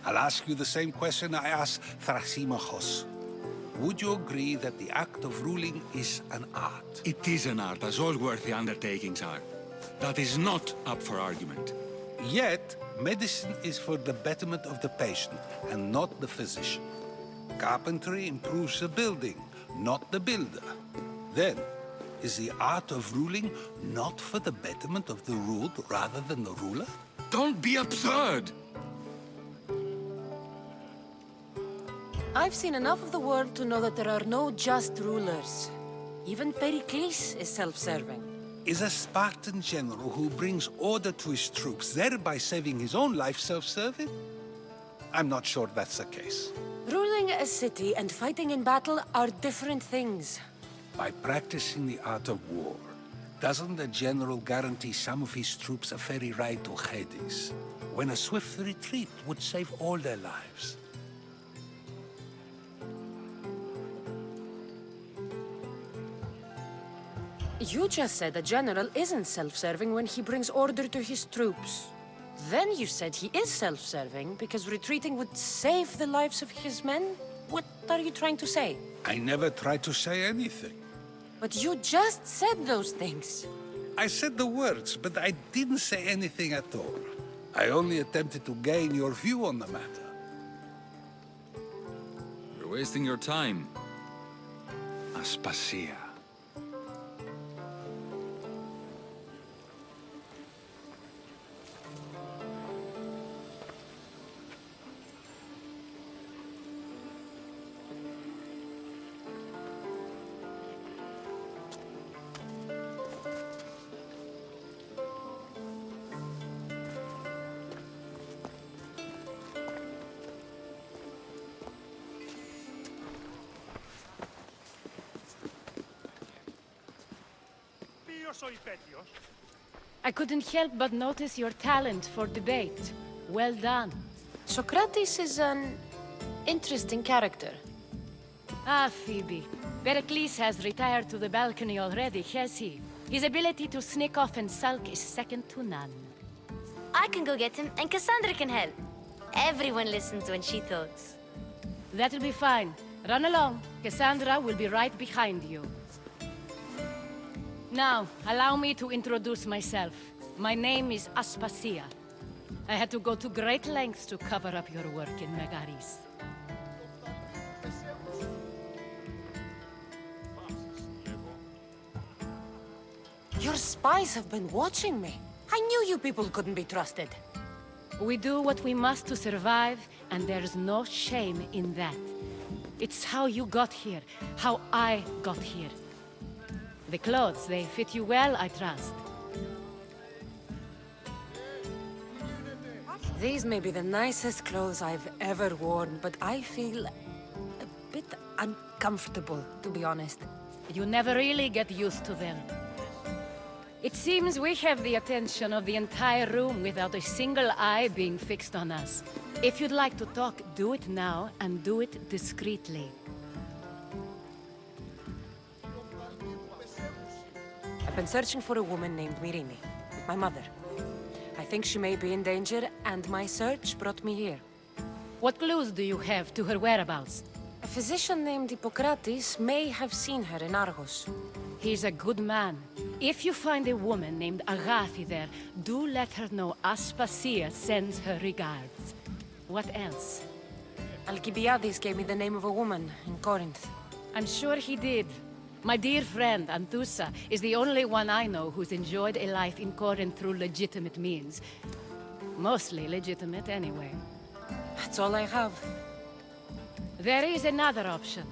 I'll ask you the same question I asked Thrasimachos. Would you agree that the act of ruling is an art? It is an art, as all worthy undertakings are. That is not up for argument. Yet, medicine is for the betterment of the patient, and not the physician. Carpentry improves the building, not the builder. Then, is the art of ruling not for the betterment of the ruled rather than the ruler? Don't be absurd! I've seen enough of the world to know that there are no just rulers. Even Pericles is self-serving. Is a Spartan general who brings order to his troops, thereby saving his own life, self-serving? I'm not sure that's the case. Ruling a city and fighting in battle are different things. By practicing the art of war, doesn't the general guarantee some of his troops a ferry ride to Hades, when a swift retreat would save all their lives? You just said a general isn't self-serving when he brings order to his troops. Then you said he is self-serving because retreating would save the lives of his men? What are you trying to say? I never tried to say anything. But you just said those things. I said the words, but I didn't say anything at all. I only attempted to gain your view on the matter. You're wasting your time. Aspasia. I couldn't help but notice your talent for debate. Well done. Socrates is an interesting character. Ah, Phoebe. Pericles has retired to the balcony already, has he? His ability to sneak off and sulk is second to none. I can go get him, and Cassandra can help. Everyone listens when she talks. That'll be fine. Run along. Cassandra will be right behind you. Now, allow me to introduce myself. My name is Aspasia. I had to go to great lengths to cover up your work in Megaris. Your spies have been watching me. I knew you people couldn't be trusted. We do what we must to survive, and there's no shame in that. It's how you got here, how I got here. The clothes, they fit you well, I trust. These may be the nicest clothes I've ever worn, but I feel a bit uncomfortable, to be honest. You never really get used to them. It seems we have the attention of the entire room without a single eye being fixed on us. If you'd like to talk, do it now, and do it discreetly. I've been searching for a woman named Myrine, my mother. I think she may be in danger, and my search brought me here. What clues do you have to her whereabouts? A physician named Hippocrates may have seen her in Argos. He's a good man. If you find a woman named Agathi there, do let her know Aspasia sends her regards. What else? Alcibiades gave me the name of a woman in Corinth. I'm sure he did. My dear friend, Anthusa, is the only one I know who's enjoyed a life in Corinth through legitimate means. Mostly legitimate, anyway. That's all I have. There is another option.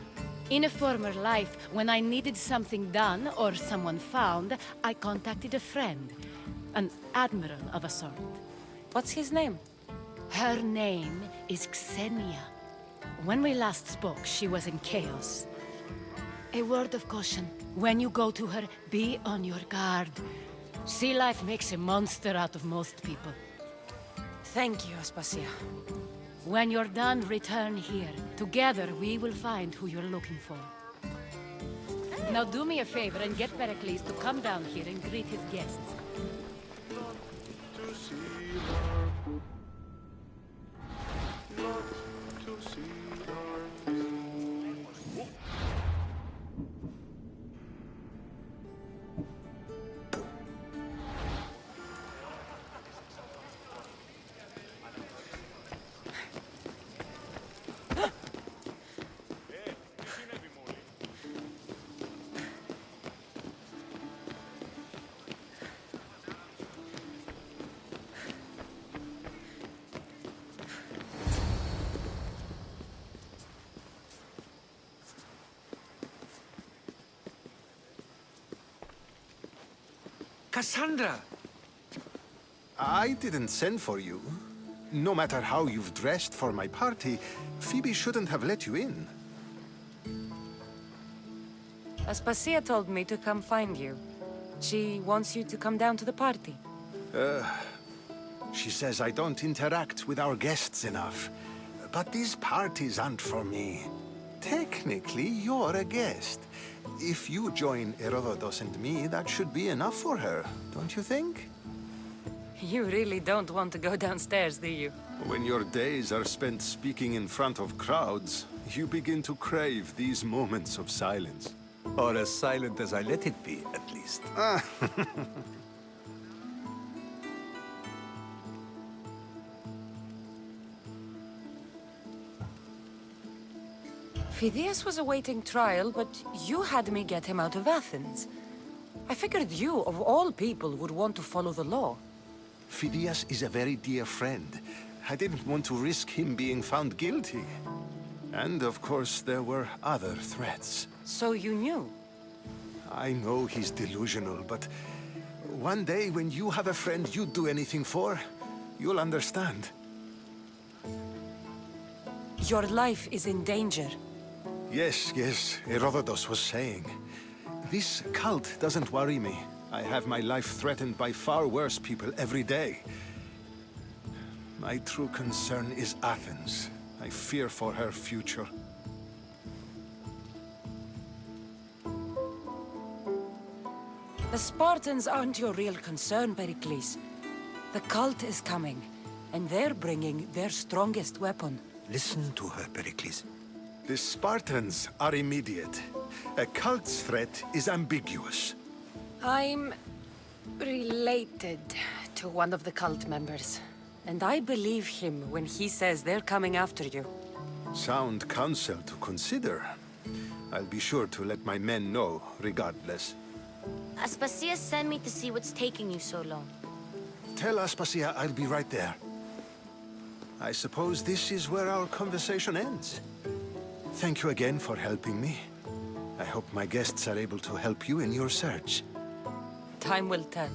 In a former life, when I needed something done or someone found, I contacted a friend. An admiral of a sort. What's his name? Her name is Xenia. When we last spoke, she was in chaos. A word of caution. When you go to her, be on your guard. Sea life makes a monster out of most people. Thank you, Aspasia. When you're done, return here. Together, we will find who you're looking for. Now do me a favor and get Pericles to come down here and greet his guests. Cassandra! I didn't send for you. No matter how you've dressed for my party, Phoebe shouldn't have let you in. Aspasia told me to come find you. She wants you to come down to the party. She says I don't interact with our guests enough. But these parties aren't for me. Technically, you're a guest. If you join Herodotus and me, that should be enough for her, don't you think? You really don't want to go downstairs, do you? When your days are spent speaking in front of crowds, you begin to crave these moments of silence. Or as silent as I let it be, at least. Phidias was awaiting trial, but you had me get him out of Athens. I figured you, of all people, would want to follow the law. Phidias is a very dear friend. I didn't want to risk him being found guilty. And of course, there were other threats. So you knew? I know he's delusional, but one day when you have a friend you'd do anything for, you'll understand. Your life is in danger. Yes, Herodotus was saying. This cult doesn't worry me. I have my life threatened by far worse people every day. My true concern is Athens. I fear for her future. The Spartans aren't your real concern, Pericles. The cult is coming, and they're bringing their strongest weapon. Listen to her, Pericles. The Spartans are immediate. A cult's threat is ambiguous. I'm related to one of the cult members, and I believe him when he says they're coming after you. Sound counsel to consider. I'll be sure to let my men know, regardless. Aspasia sent me to see what's taking you so long. Tell Aspasia I'll be right there. I suppose this is where our conversation ends. Thank you again for helping me. I hope my guests are able to help you in your search. Time will tell.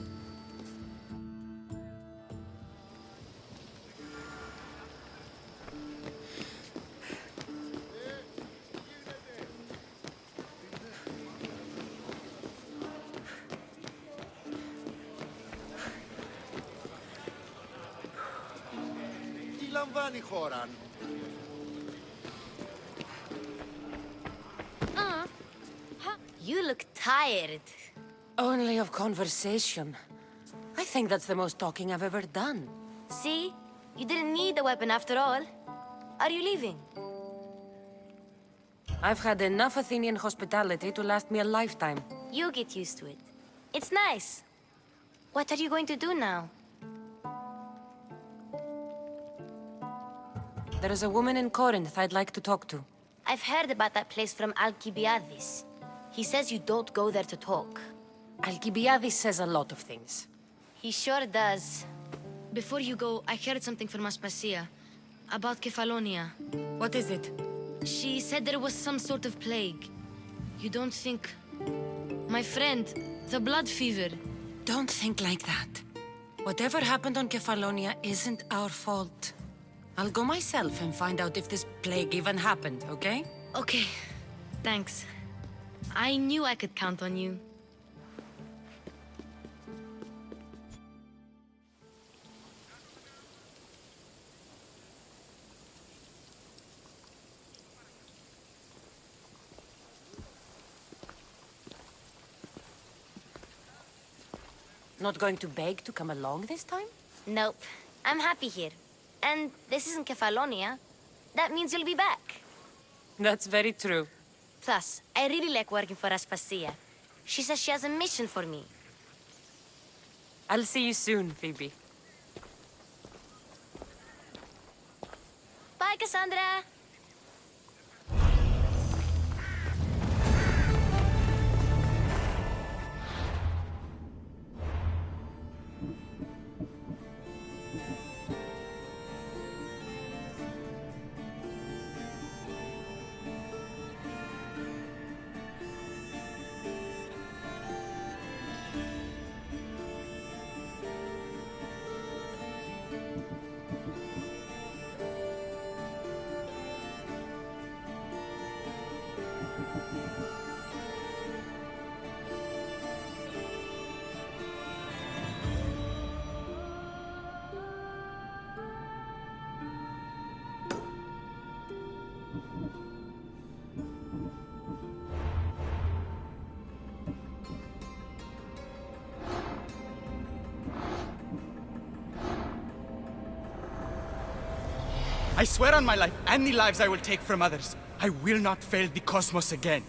Τι λαμβάνει χώρα? You look tired. Only of conversation. I think that's the most talking I've ever done. See? You didn't need a weapon after all. Are you leaving? I've had enough Athenian hospitality to last me a lifetime. You get used to it. It's nice. What are you going to do now? There is a woman in Corinth I'd like to talk to. I've heard about that place from Alcibiades. He says you don't go there to talk. Alcibiades says a lot of things. He sure does. Before you go, I heard something from Aspasia. About Kefalonia. What is it? She said there was some sort of plague. You don't think... My friend, the blood fever. Don't think like that. Whatever happened on Kefalonia isn't our fault. I'll go myself and find out if this plague even happened, okay? Okay. Thanks. I knew I could count on you. Not going to beg to come along this time? Nope. I'm happy here. And this isn't Kefalonia. That means you'll be back. That's very true. Plus, I really like working for Aspasia. She says she has a mission for me. I'll see you soon, Phoebe. Bye, Cassandra! I swear on my life and the lives I will take from others, I will not fail the cosmos again.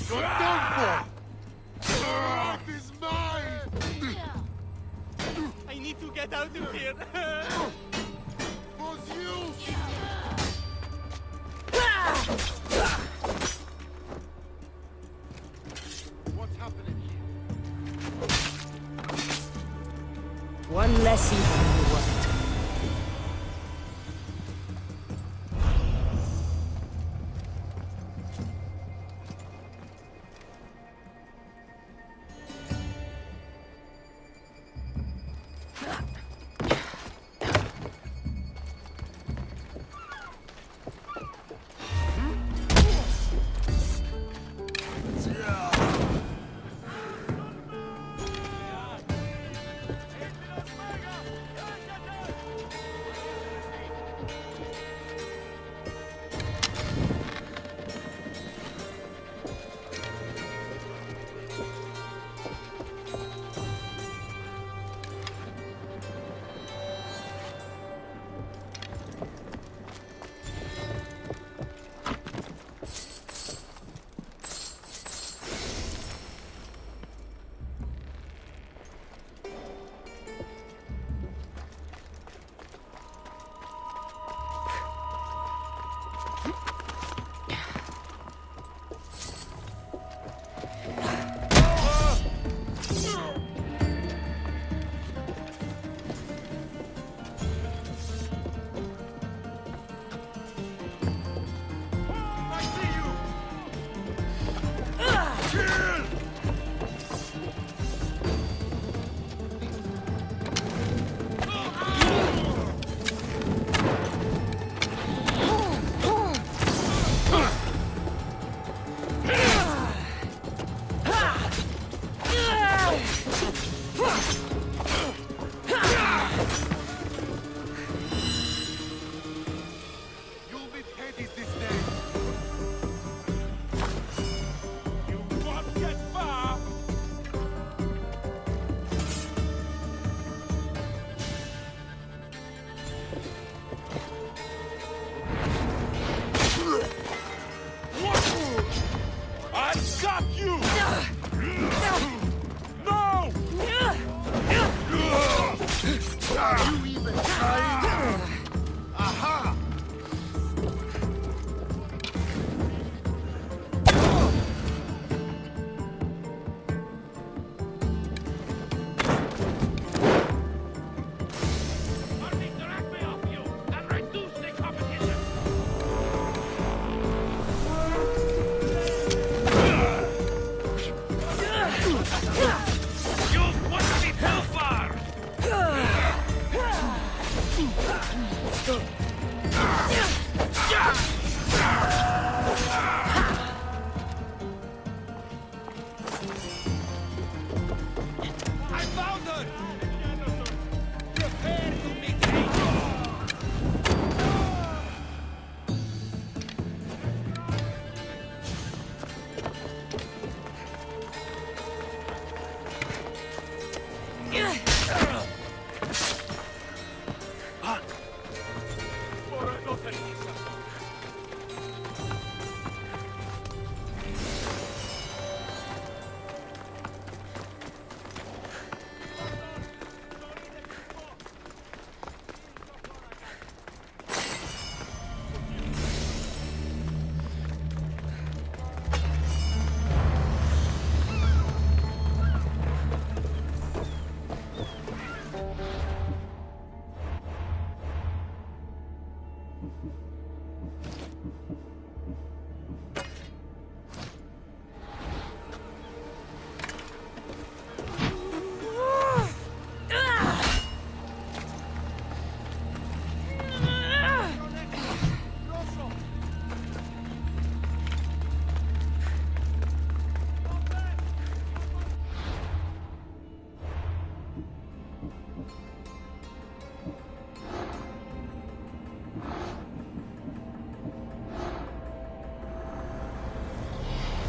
You're done for! Earth is mine! I need to get out of here. For you! What's happening here? One less evil in the world.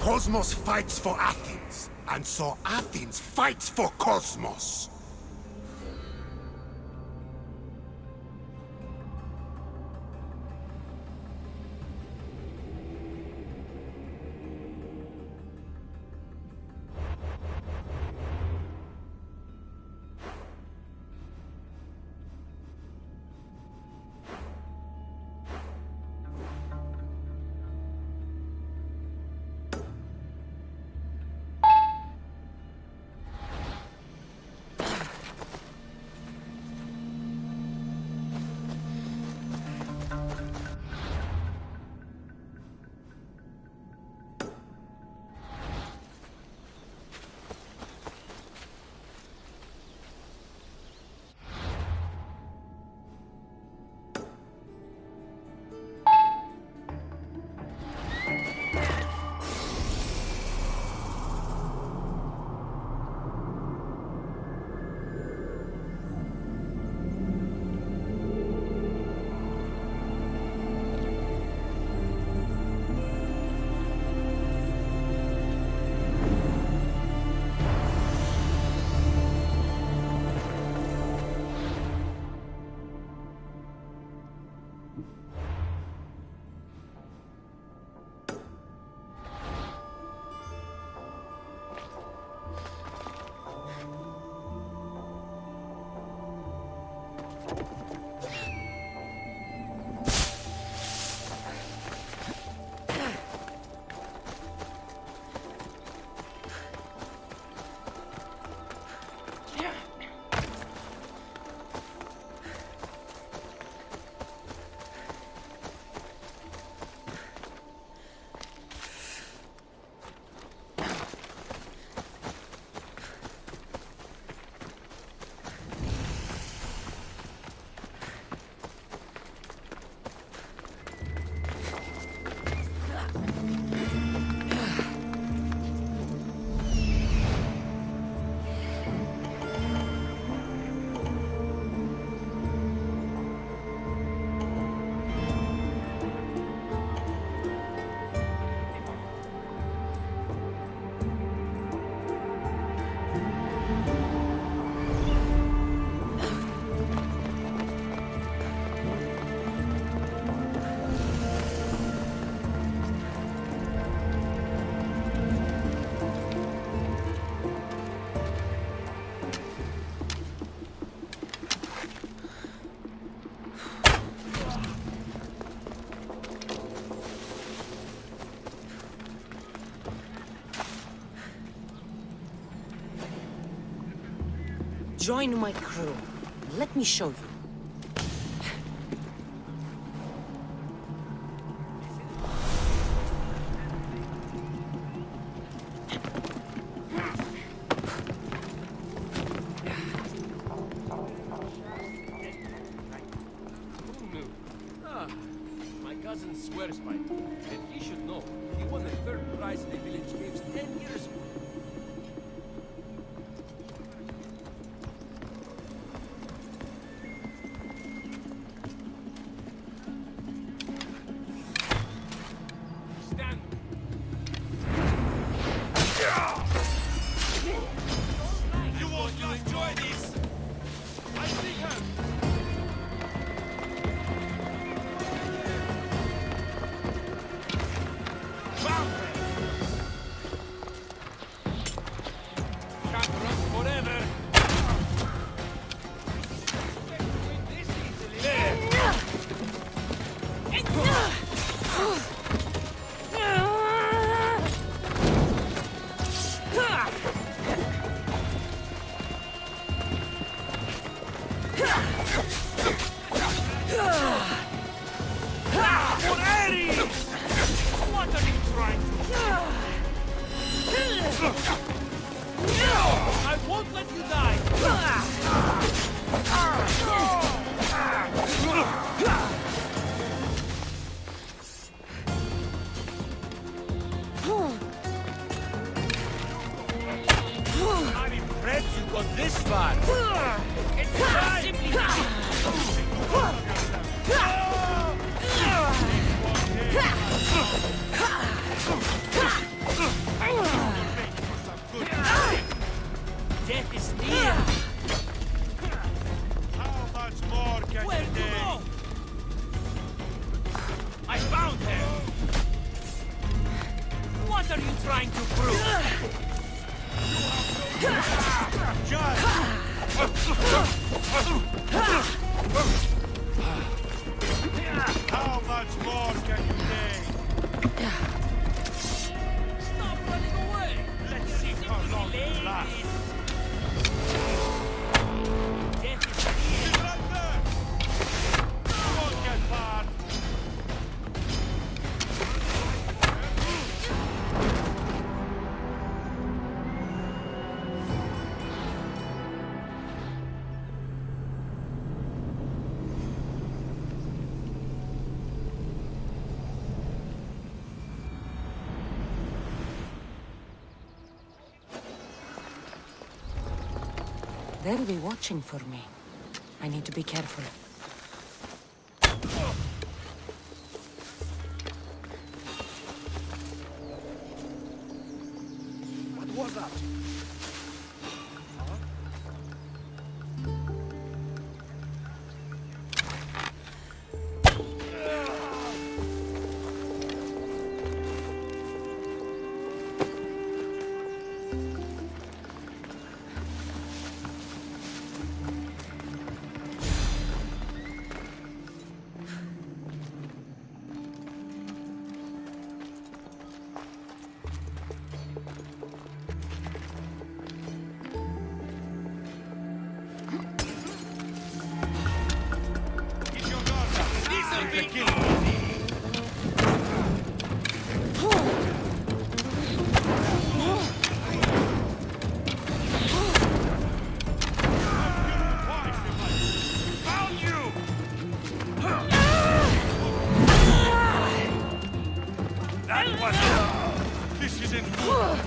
Cosmos fights for Athens, and so Athens fights for Cosmos. Join my crew. Let me show you. My cousin swears by it, and he should know. He won the third prize in the village games 10 years ago. Stand. You won't enjoy this. I see her. Can't run forever. What are you trying to do? I won't let you die! I'm impressed you got this far! It's time! Simply How much more can you take? Stop running away! Let's see how long it lasts. He's right there! You won't get far. They'll be watching for me. I need to be careful. What was that? This isn't good.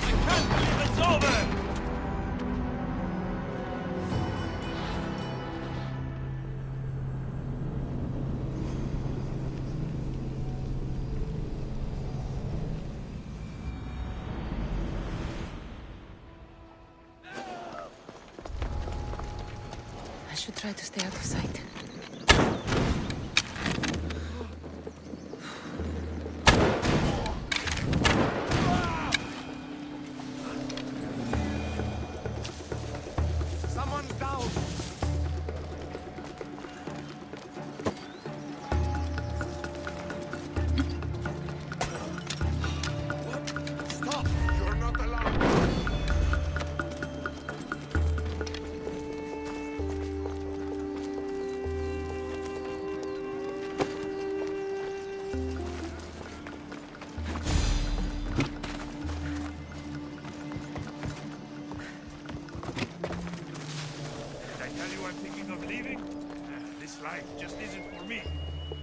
I can't believe it's over! I should try to stay out of sight. Someone's down! Stop! You're not allowed! I'm thinking of leaving. This life just isn't for me.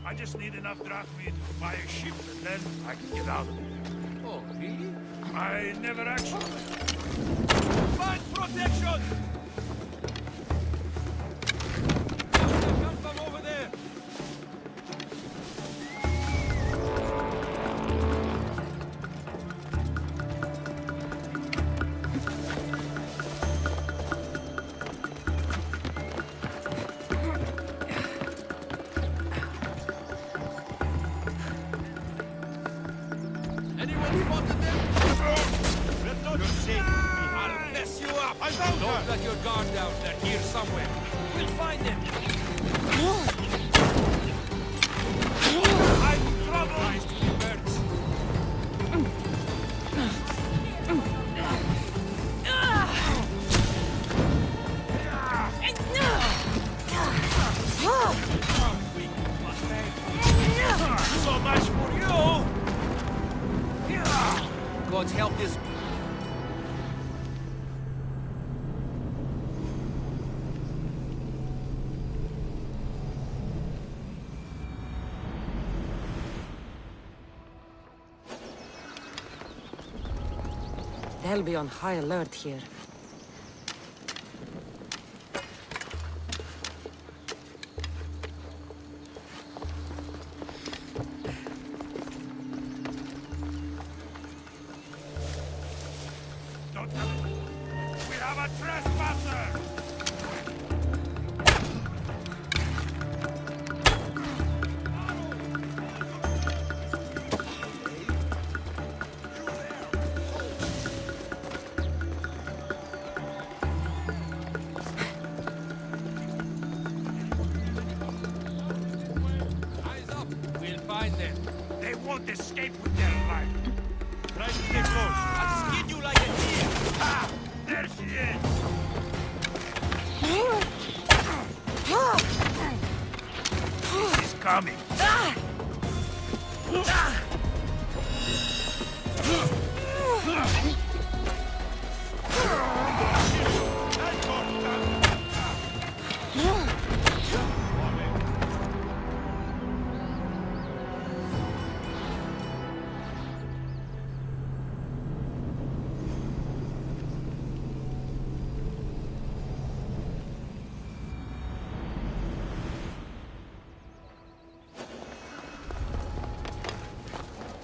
I just need enough drachmi to buy a ship, and then I can get out of here. Oh, really? I never actually... Find protection! Come from over there! Anyone spotted them? You're safe. I'll mess you up. I found her. Don't let your guard down. They're here somewhere. We'll find them. I'm in trouble. Nice to be birds. So much for you. God's help this. They'll be on high alert here. We have a trespasser! can't escape with their life. Try to stay close. I'll skin you like a deer. Ah! There she is! This is coming.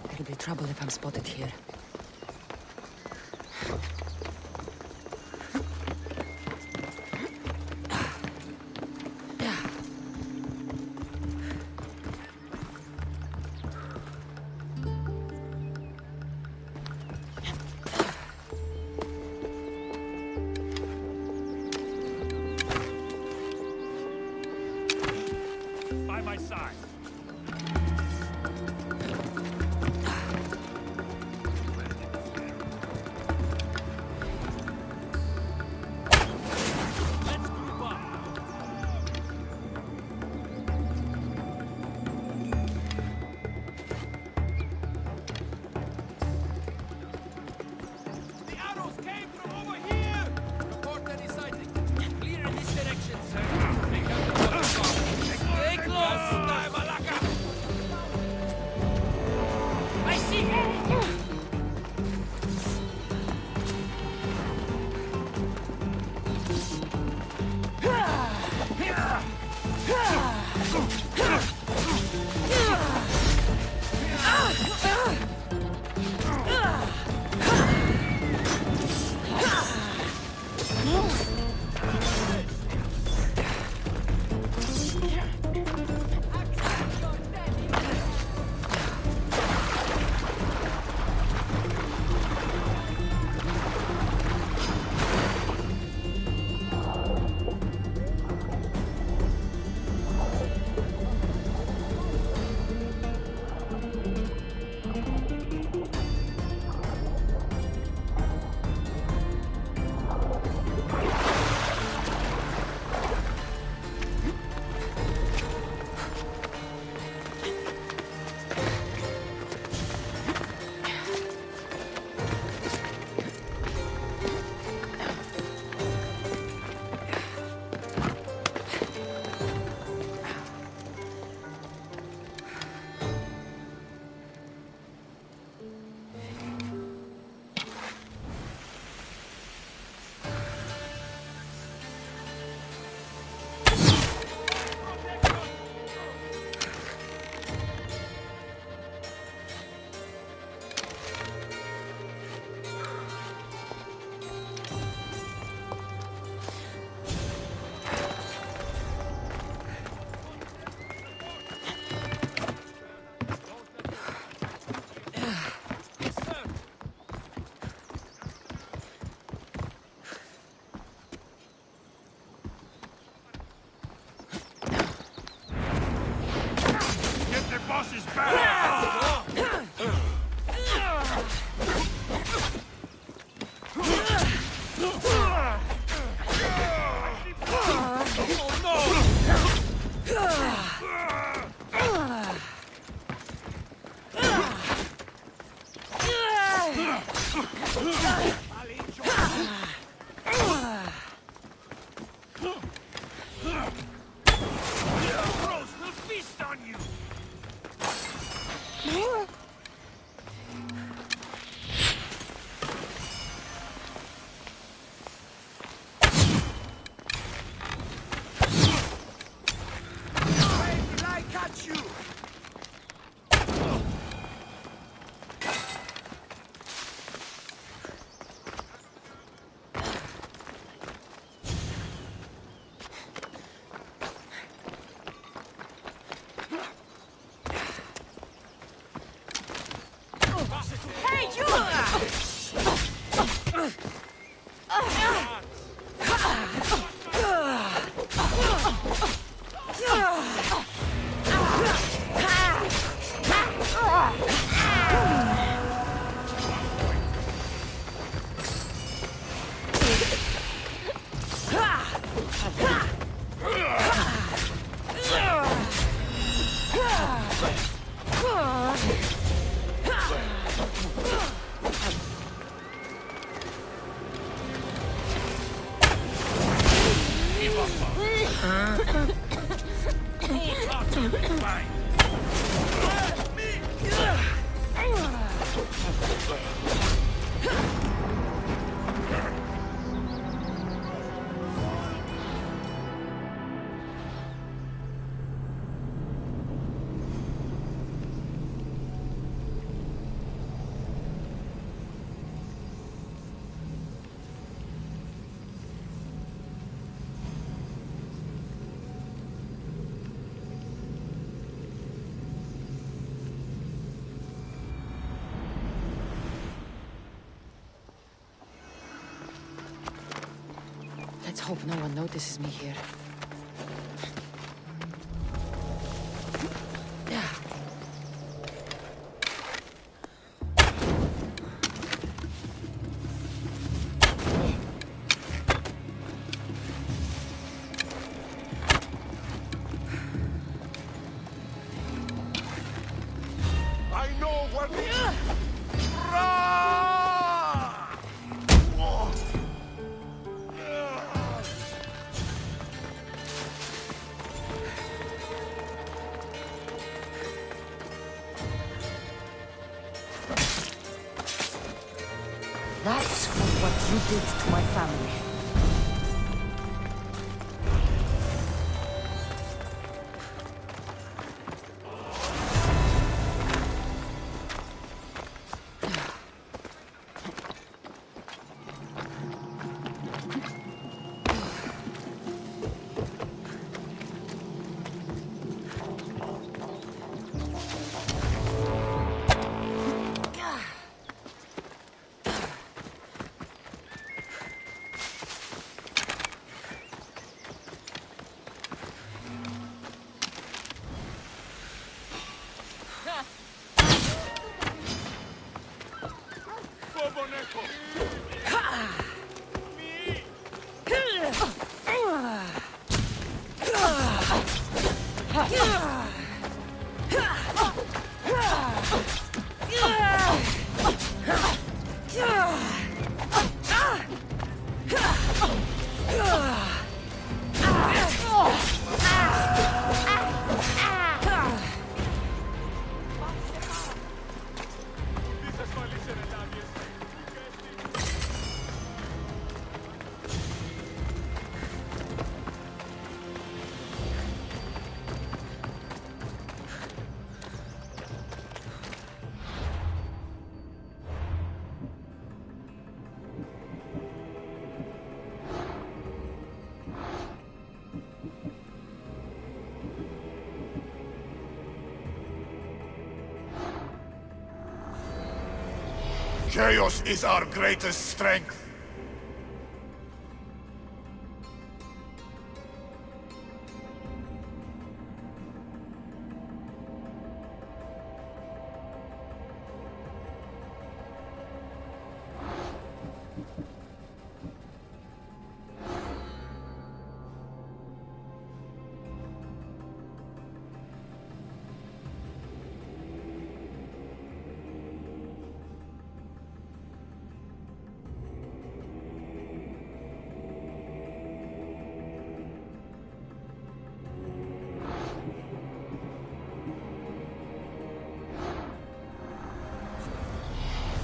There'll be trouble if I'm spotted here. By my side. boss's back! Hey, you! Let's hope no one notices me here. I know what... That's for what you did to my family. Chaos is our greatest strength.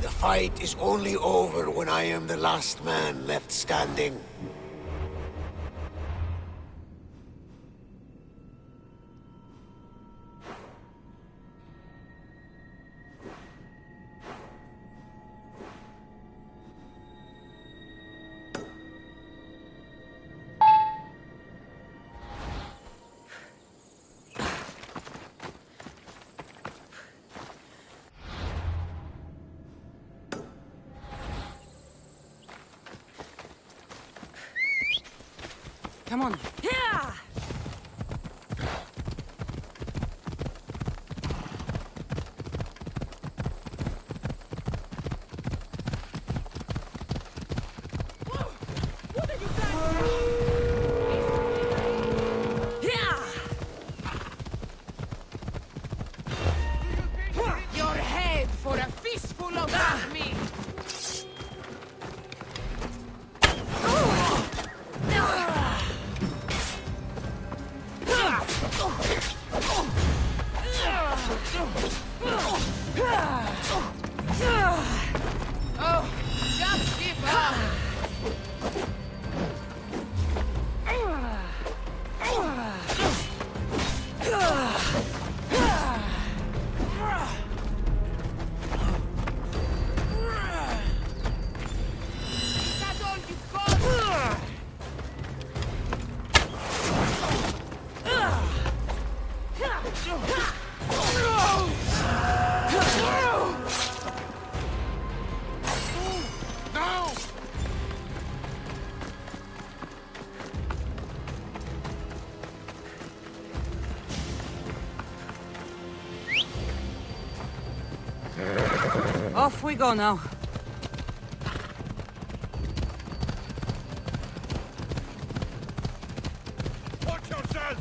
The fight is only over when I am the last man left standing. Come on. Yeah! Your head for a fistful of that meat! Off we go now. Watch yourself!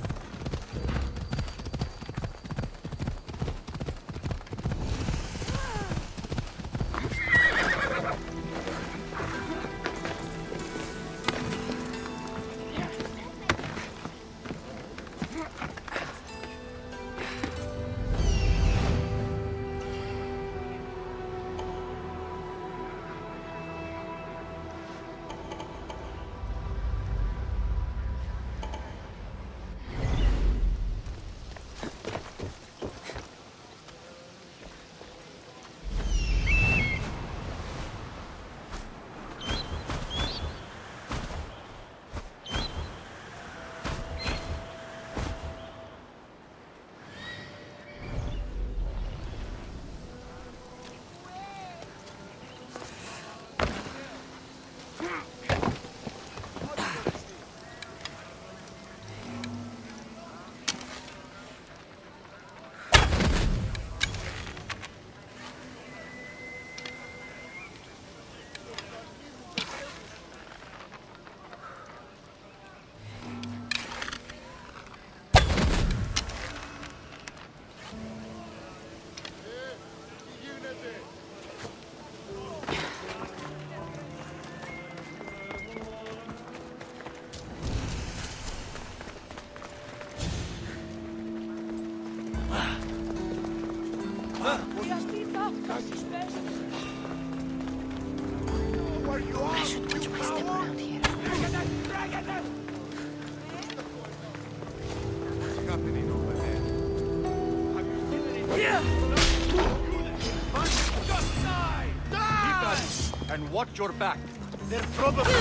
I should watch my step around here. What's happening over there? Have you seen anything? Just die! Die! Keep at it, and watch your back. They're probably...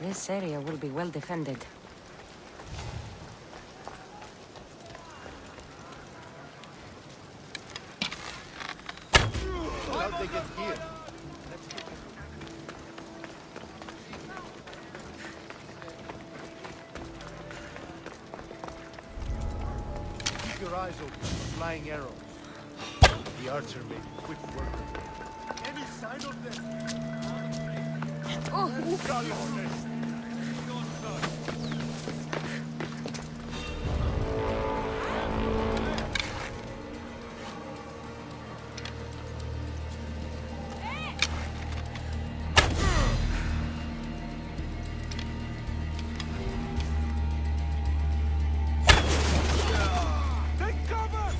This area will be well defended. How'd they get here? Keep your eyes open for flying arrows. The archer made quick work of them. Any sign of them? Galones! Take cover!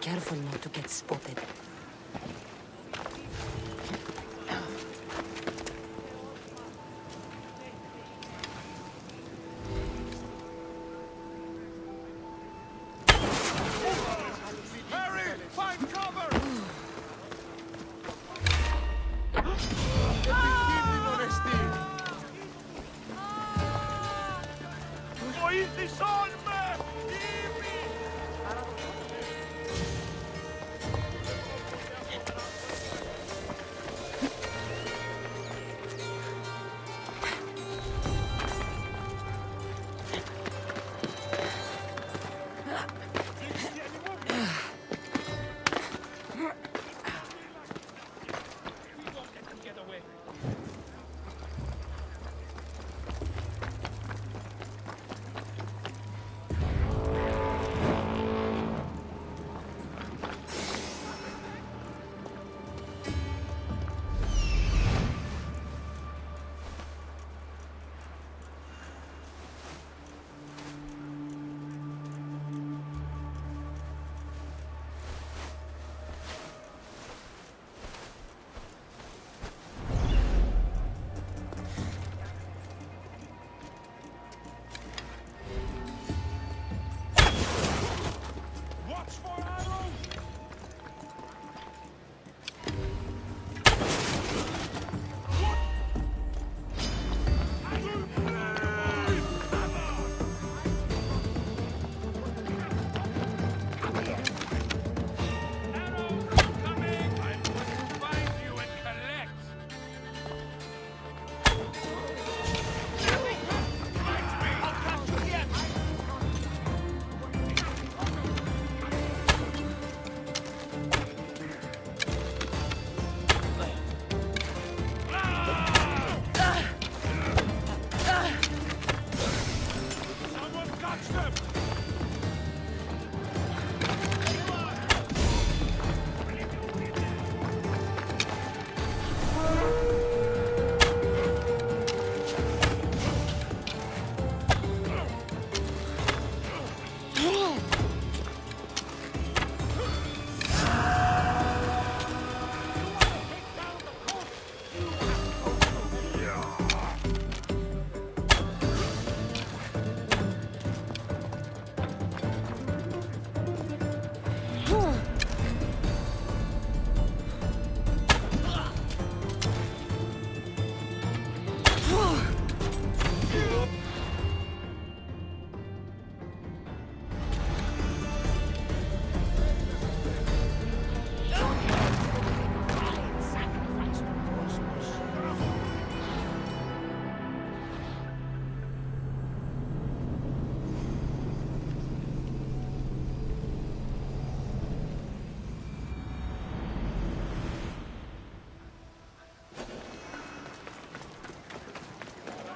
careful not to get spotted. Harry, find cover!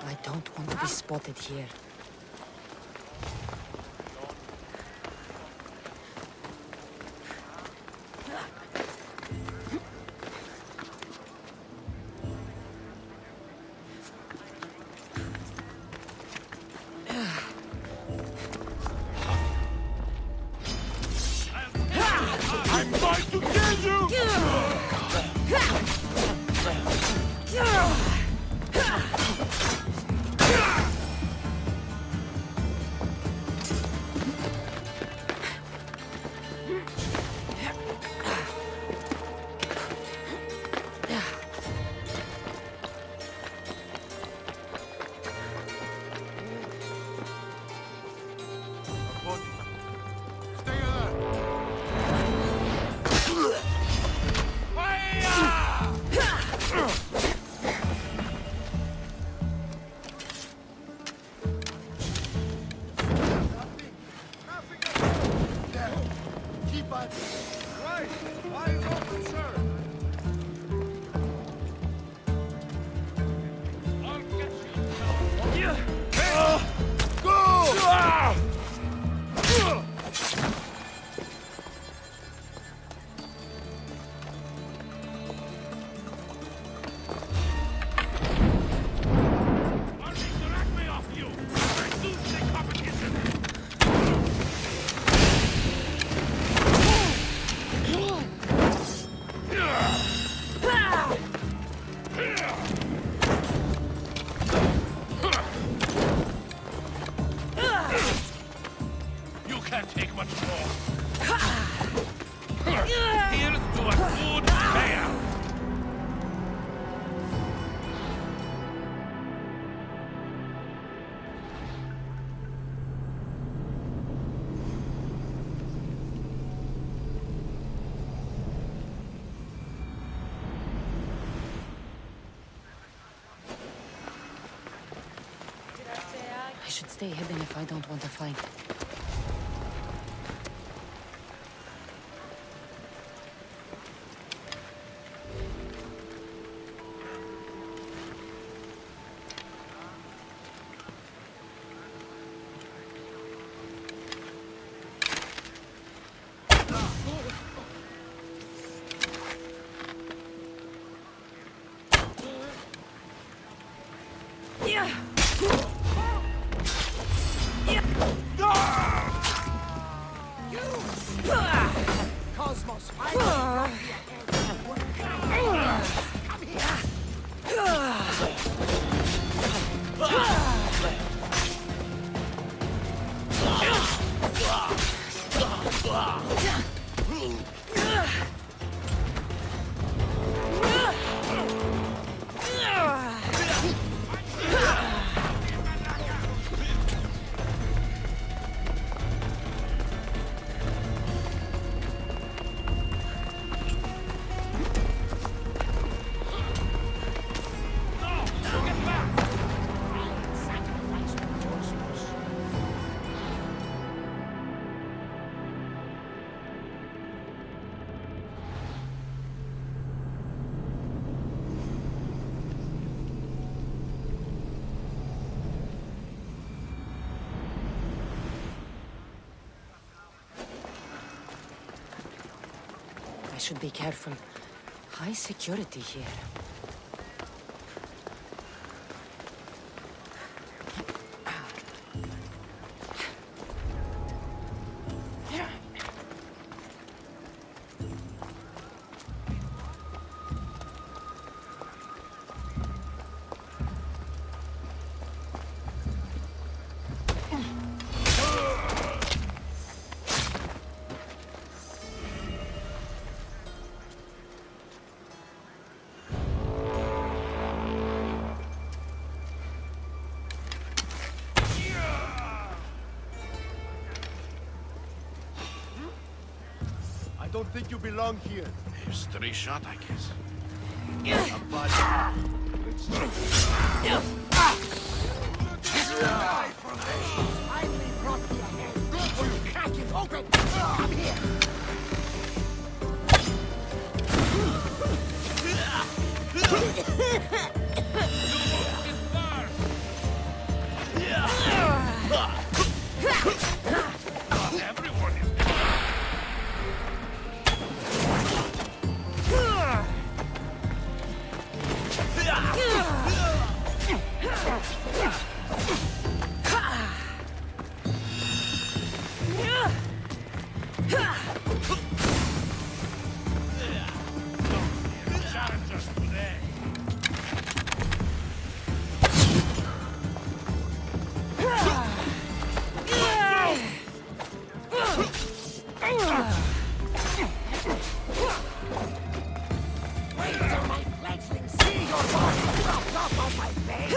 I don't want to be spotted here. I'm going to kill you! You can't take much more. Here's to a good payout. I should stay hidden if I don't want to fight. Cosmos, I should be careful. High security here. I don't think you belong here. There's 3 shot, I guess. finally brought me ahead. Will you crack it open? Come here. Everyone is challengers today. Wait till my fledglings see your body dropped off of my bed.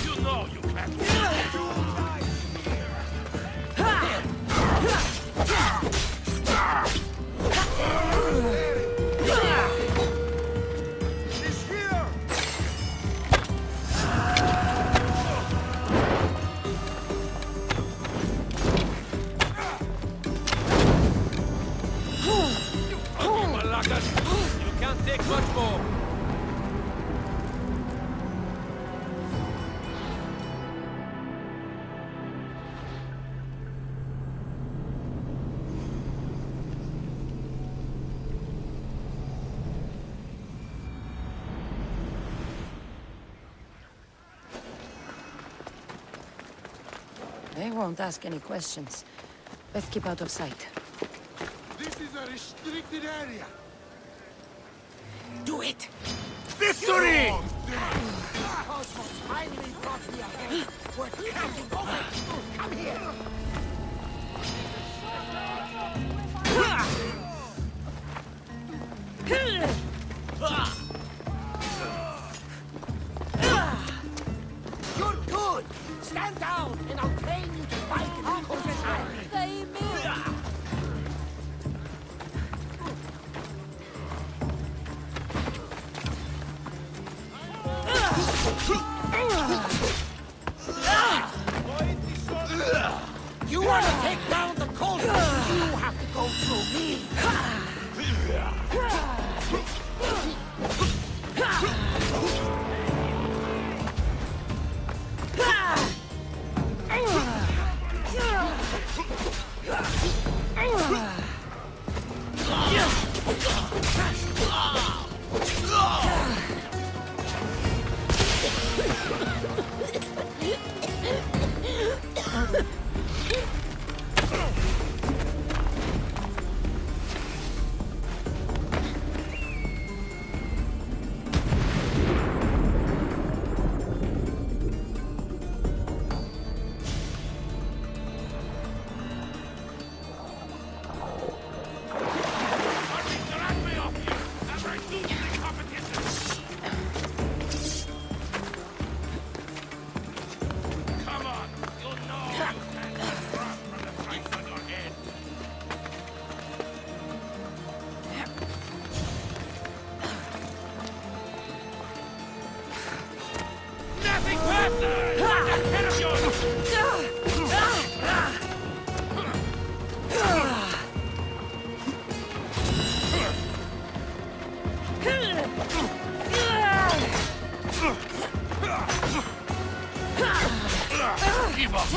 You know you can't. She's here! Malakas, you can't take much more. They I won't ask any questions. Best keep out of sight. This is a restricted area. Do it! Victory! Cosmos finally brought me ahead. We're counting over. Come here. You're good. Stand down, and I'll train you to fight in the Cosmos Army. You want to take down the Cosmos? You have to go through me. Give up!